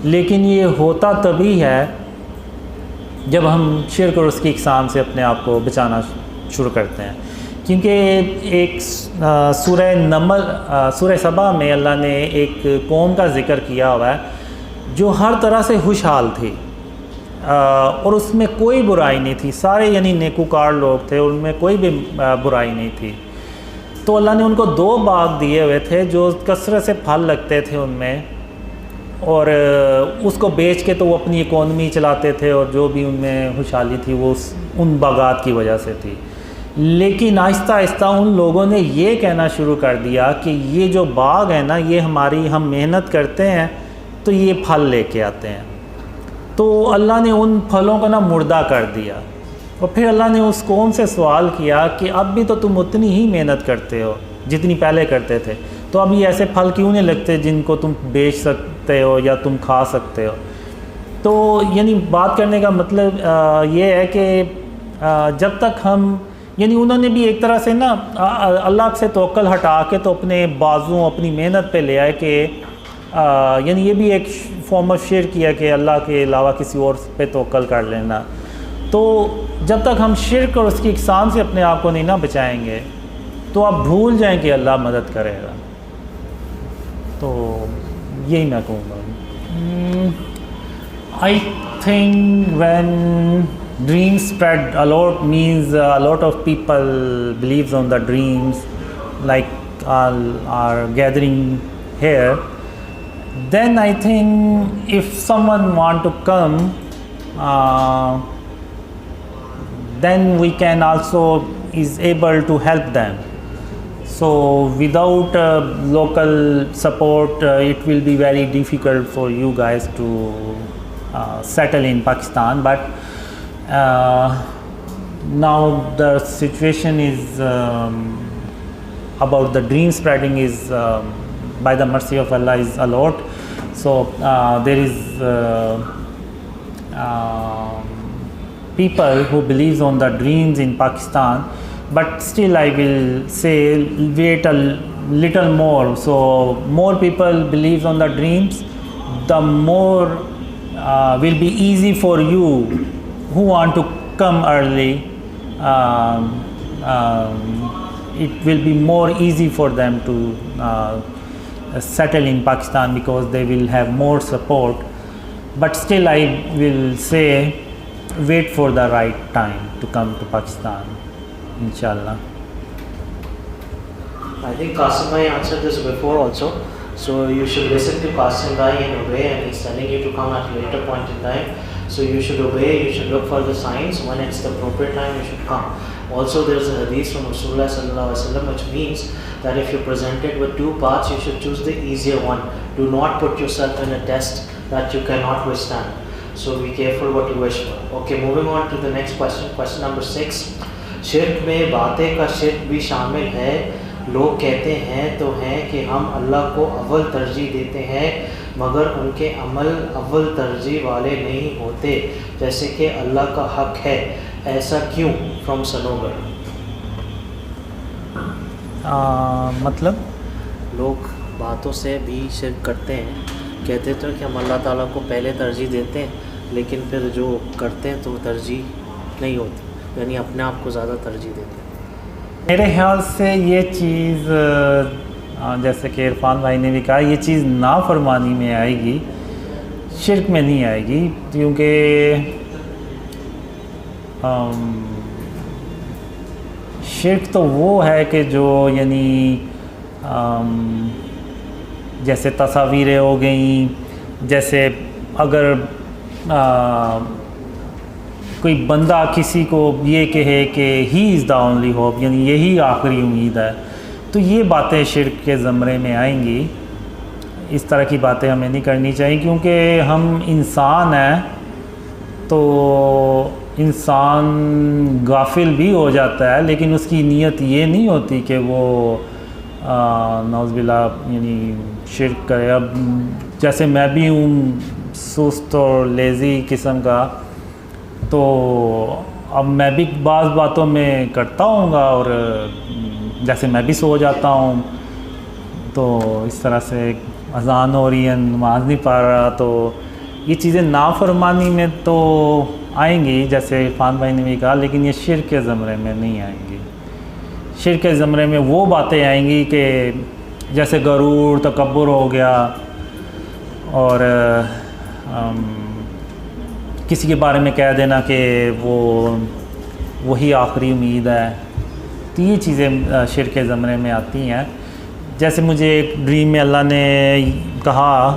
लेकिन ये होता तभी है जब हम शिर्क और उसकी इकसाम से अपने आप को बचाना शुरू करते हैं। क्योंकि एक सूरह नमल सूरह सबा में अल्लाह ने एक कौम का ज़िक्र किया हुआ है जो हर तरह से खुशहाल थी और उसमें कोई बुराई नहीं थी, सारे यानी नेकूकार लोग थे, उनमें कोई भी बुराई नहीं थी। तो अल्लाह ने उनको 2 बाग दिए हुए थे जो कसरत से फल लगते थे उनमें, और उसको बेच के तो वो अपनी इकोनॉमी चलाते थे और जो भी उनमें खुशहाली थी वो उन बागात की वजह से थी। लेकिन आहिस्ता आहिस्ता उन लोगों ने ये कहना शुरू कर दिया कि ये जो बाग है ना ये हमारी, हम मेहनत करते हैं तो ये फल लेके आते हैं। तो अल्लाह ने उन फलों को ना मुर्दा कर दिया। और फिर अल्लाह ने उस कौम से सवाल किया कि अब भी तो तुम उतनी ही मेहनत करते हो जितनी पहले करते थे, तो अब ये ऐसे फल क्यों नहीं लगते जिनको तुम बेच सकते हो या तुम खा सकते हो। तो यानी बात करने का मतलब ये है कि जब तक हम यानी उन्होंने भी एक तरह से ना अल्लाह से तवक्कल हटा के तो अपने बाजुओं अपनी मेहनत पे ले आए कि यानी ये भी एक फॉर्म ऑफ शिर्क किया कि अल्लाह के अलावा किसी और पे तवक्कल कर लेना। तो जब तक हम शिर्क और उसकी इकसाम से अपने आप को नहीं ना बचाएंगे तो आप भूल जाएं कि अल्लाह मदद करेगा। तो यही मैं कहूँगा। I think when dreams spread a lot means a lot of people believes on the dreams, like are gathering here, then I think if someone want to come, then we can also is able to help them. So without local support, it will be very difficult for you guys to settle in Pakistan. But now the situation is about the dream spreading is by the mercy of Allah is a lot. So there is people who believes on the dreams in Pakistan, but still I will say wait a little more. So more people believes on the dreams, the more will be easy for you who want to come early. It will be more easy for them to settle in Pakistan because they will have more support. But still I will say wait for the right time to come to Pakistan, inshallah. I think Qasim Bhai answered this before also. So you should listen to Qasim Bhai and obey, and he's telling you to come at a later point in time. So you should obey, you should look for the signs. When it's the appropriate time, you should come. Also, there is a hadith from Rasulullah sallallahu alaihi wasallam which means that if you're presented with two paths, you should choose the easier one. Do not put yourself in a test that you cannot withstand. So be careful what you wish for. Okay, moving on to the next question. Question number 6. शिर्क में बातें का शिर्क भी शामिल है. लोग कहते हैं तो हैं कि हम अल्लाह को अव्वल तरजीह देते हैं, मगर उनके अमल अव्वल तरजीह वाले नहीं होते, जैसे कि अल्लाह का हक है. ऐसा क्यों? फ्रॉम सनोगर. मतलब लोग बातों से भी शिर्क करते हैं, कहते तो कि हम अल्लाह ताला को पहले तरजीह देते हैं, लेकिन फिर जो करते हैं तो तरजीह नहीं होती, यानी अपने आप को ज़्यादा तरजीह देते हैं. मेरे ख्याल से ये चीज़ जैसे कि इरफान भाई ने भी कहा, ये चीज़ नाफरमानी में आएगी, शिर्क में नहीं आएगी. क्योंकि शिर्क तो वो है कि जो यानी जैसे तस्वीरें हो गई, जैसे अगर कोई बंदा किसी को ये कहे कि he is the only hope, यानी यही आखिरी उम्मीद है, तो ये बातें शिर्क के ज़मरे में आएंगी. इस तरह की बातें हमें नहीं करनी चाहिए, क्योंकि हम इंसान हैं, तो इंसान गाफिल भी हो जाता है, लेकिन उसकी नीयत ये नहीं होती कि वो नौज़बिल्ला यानी शिर्क करे. अब जैसे मैं भी हूँ सुस्त और लेज़ी किस्म का, तो अब मैं भी बाज़ बातों में करता हूँगा, और जैसे मैं भी सो जाता हूँ, तो इस तरह से अज़ान हो रही है, नमाज़ नहीं पढ़ रहा, तो ये चीज़ें नाफरमानी में तो आएंगी, जैसे इरफान भाई ने भी कहा, लेकिन ये शिर्क के ज़मरे में नहीं आएंगी. शिर्क के ज़मरे में वो बातें आएंगी कि जैसे गरूर, तकब्बुर हो गया, और किसी के बारे में कह देना कि वही आखिरी उम्मीद है. तो ये चीज़ें शिर्क के ज़मरे में आती हैं. जैसे मुझे एक ड्रीम में अल्लाह ने कहा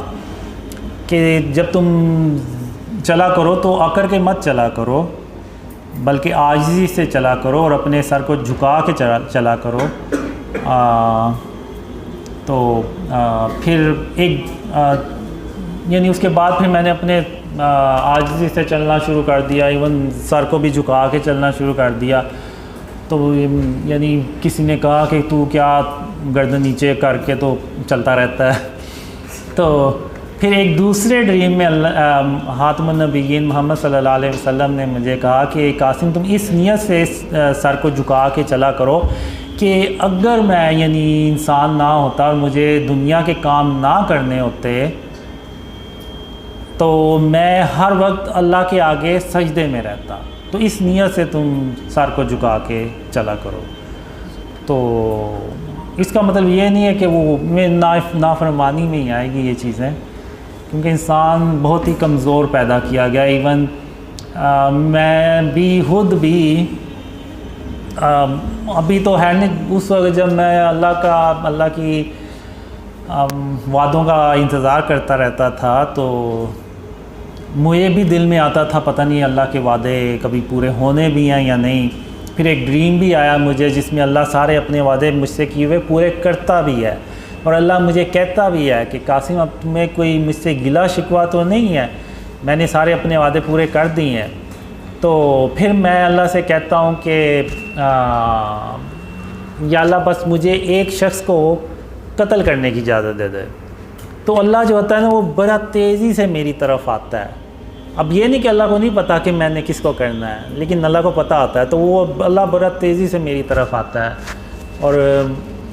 कि जब तुम चला करो तो आकर के मत चला करो, बल्कि आजिज़ी से चला करो और अपने सर को झुका के चला करो. फिर यानी उसके बाद फिर मैंने अपने आजिज़ी से चलना शुरू कर दिया, इवन सर को भी झुका के चलना शुरू कर दिया. तो यानी किसी ने कहा कि तू क्या गर्दन नीचे करके तो चलता रहता है. तो फिर एक दूसरे ड्रीम में हातमुन नबीयीन मोहम्मद सल्लल्लाहु अलैहि वसल्लम ने मुझे कहा कि कासिम तुम इस नियत से सर को झुका के चला करो कि अगर मैं यानी इंसान ना होता और मुझे दुनिया के काम ना करने होते, तो मैं हर वक्त अल्लाह के आगे सजदे में रहता. तो इस नियत से तुम सर को झुका के चला करो. तो इसका मतलब ये नहीं है कि वो में नाफरमानी में ही आएगी ये चीज़ें, क्योंकि इंसान बहुत ही कमज़ोर पैदा किया गया. इवन मैं भी खुद भी अभी तो है नहीं, उस वक्त जब मैं अल्लाह की वादों का इंतज़ार करता रहता था तो मुझे भी दिल में आता था पता नहीं अल्लाह के वादे कभी पूरे होने भी हैं या नहीं। फिर एक ड्रीम भी आया मुझे जिसमें अल्लाह सारे अपने वादे मुझसे किए हुए पूरे करता भी है, और अल्लाह मुझे कहता भी है कि कासिम अब तुम्हें कोई मुझसे गिला शिकवा तो नहीं है, मैंने सारे अपने वादे पूरे कर दिए हैं। तो फिर मैं अल्लाह से कहता हूँ कि या अल्लाह बस मुझे एक शख्स को कत्ल करने की इजाज़त दे दे। तो अल्लाह जो होता है ना वो बड़ा तेज़ी से मेरी तरफ आता है। अब ये नहीं कि अल्लाह को नहीं पता कि मैंने किसको करना है, लेकिन अल्लाह को पता आता है, तो वो अल्लाह बड़ा तेज़ी से मेरी तरफ आता है और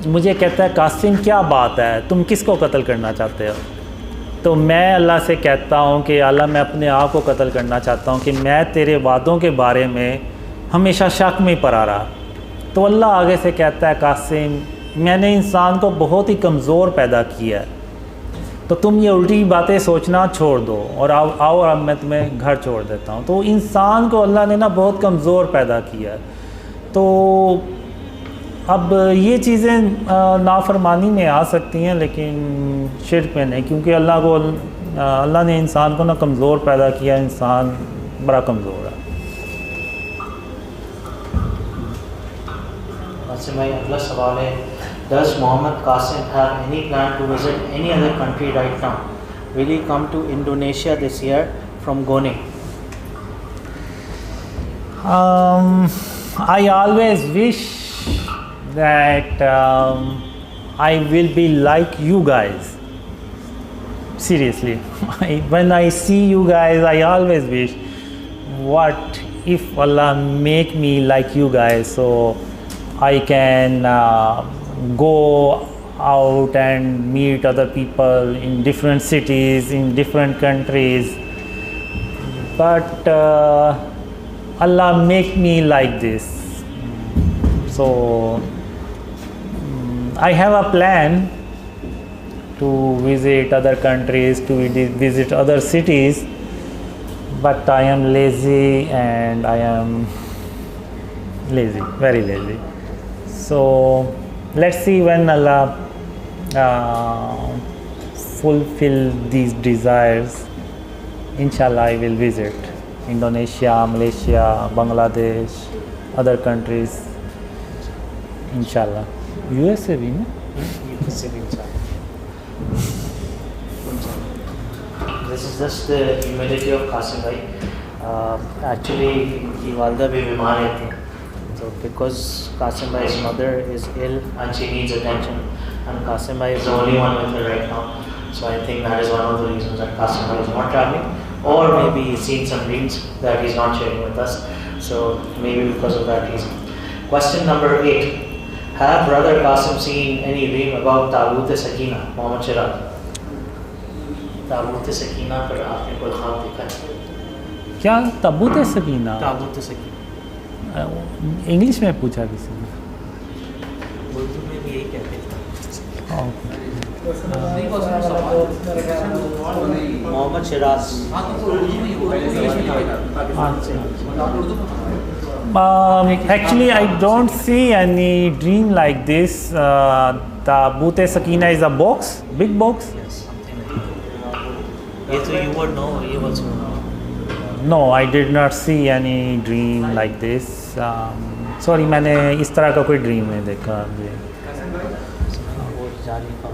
मुझे कहता है कासिम क्या बात है, तुम किसको कत्ल करना चाहते हो। तो मैं अल्लाह से कहता हूँ कि अल्लाह मैं अपने आप को कत्ल करना चाहता हूँ कि मैं तेरे वादों के बारे में हमेशा शक में पड़ा रहा। तो अल्लाह आगे से कहता है कासिम मैंने इंसान को बहुत ही कमज़ोर पैदा किया है, तो तुम ये उल्टी बातें सोचना छोड़ दो और आओ अब मैं तुम्हें घर छोड़ देता हूँ। तो इंसान को अल्लाह ने ना बहुत कमज़ोर पैदा किया है। तो अब ये चीज़ें नाफरमानी में आ सकती हैं लेकिन शिर्क में नहीं, क्योंकि अल्लाह ने इंसान को ना कमज़ोर पैदा किया, इंसान बड़ा कमज़ोर है। अच्छा भाई अगला सवाल है, Does Mohammed Qasim have any plan to visit any other country right now? Will he come to Indonesia this year from Goning? I always wish that I will be like you guys. Seriously, when I see you guys, I always wish, what if Allah make me like you guys, so I can go out and meet other people in different cities, in different countries. But Allah make me like this. So I have a plan to visit other countries, to visit other cities, but I am lazy and I am lazy, very lazy. So let's see when Allah fulfill these desires. Inshallah I will visit Indonesia, Malaysia, Bangladesh, other countries. Inshallah. USA भी ना? This is just the humility of Qasim bhai. Actually, इनकी वालदा भी बीमार थी, so because Qasim bhai's mother is ill and she needs attention, and Qasim bhai is the only one with her right now. So I think that is one of the reasons that Qasim bhai is not traveling, or maybe he's seen some dreams that he's not sharing with us. So maybe because of that reason. Question number 8. Have brother Qasim seen any dream about Tabut-e-Sakina, Mohammed Shiraz? Tabut-e-Sakina पर आपने कोई ख्वाब देखा है? क्या ताबूत सकीना? Tabut-e-Sakina इंग्लिश में पूछा किसी ने? उर्दू में भी यही कहते हैं। Mohammad Siraj. Actually, I don't see any dream like this. Tabut-e Sakina is a box, big box. Yes, something like that. ये तो you would know, you also know. No, I did not see any dream like this. Sorry, मैंने इस तरह का कोई ड्रीम नहीं देखा। वो जारी का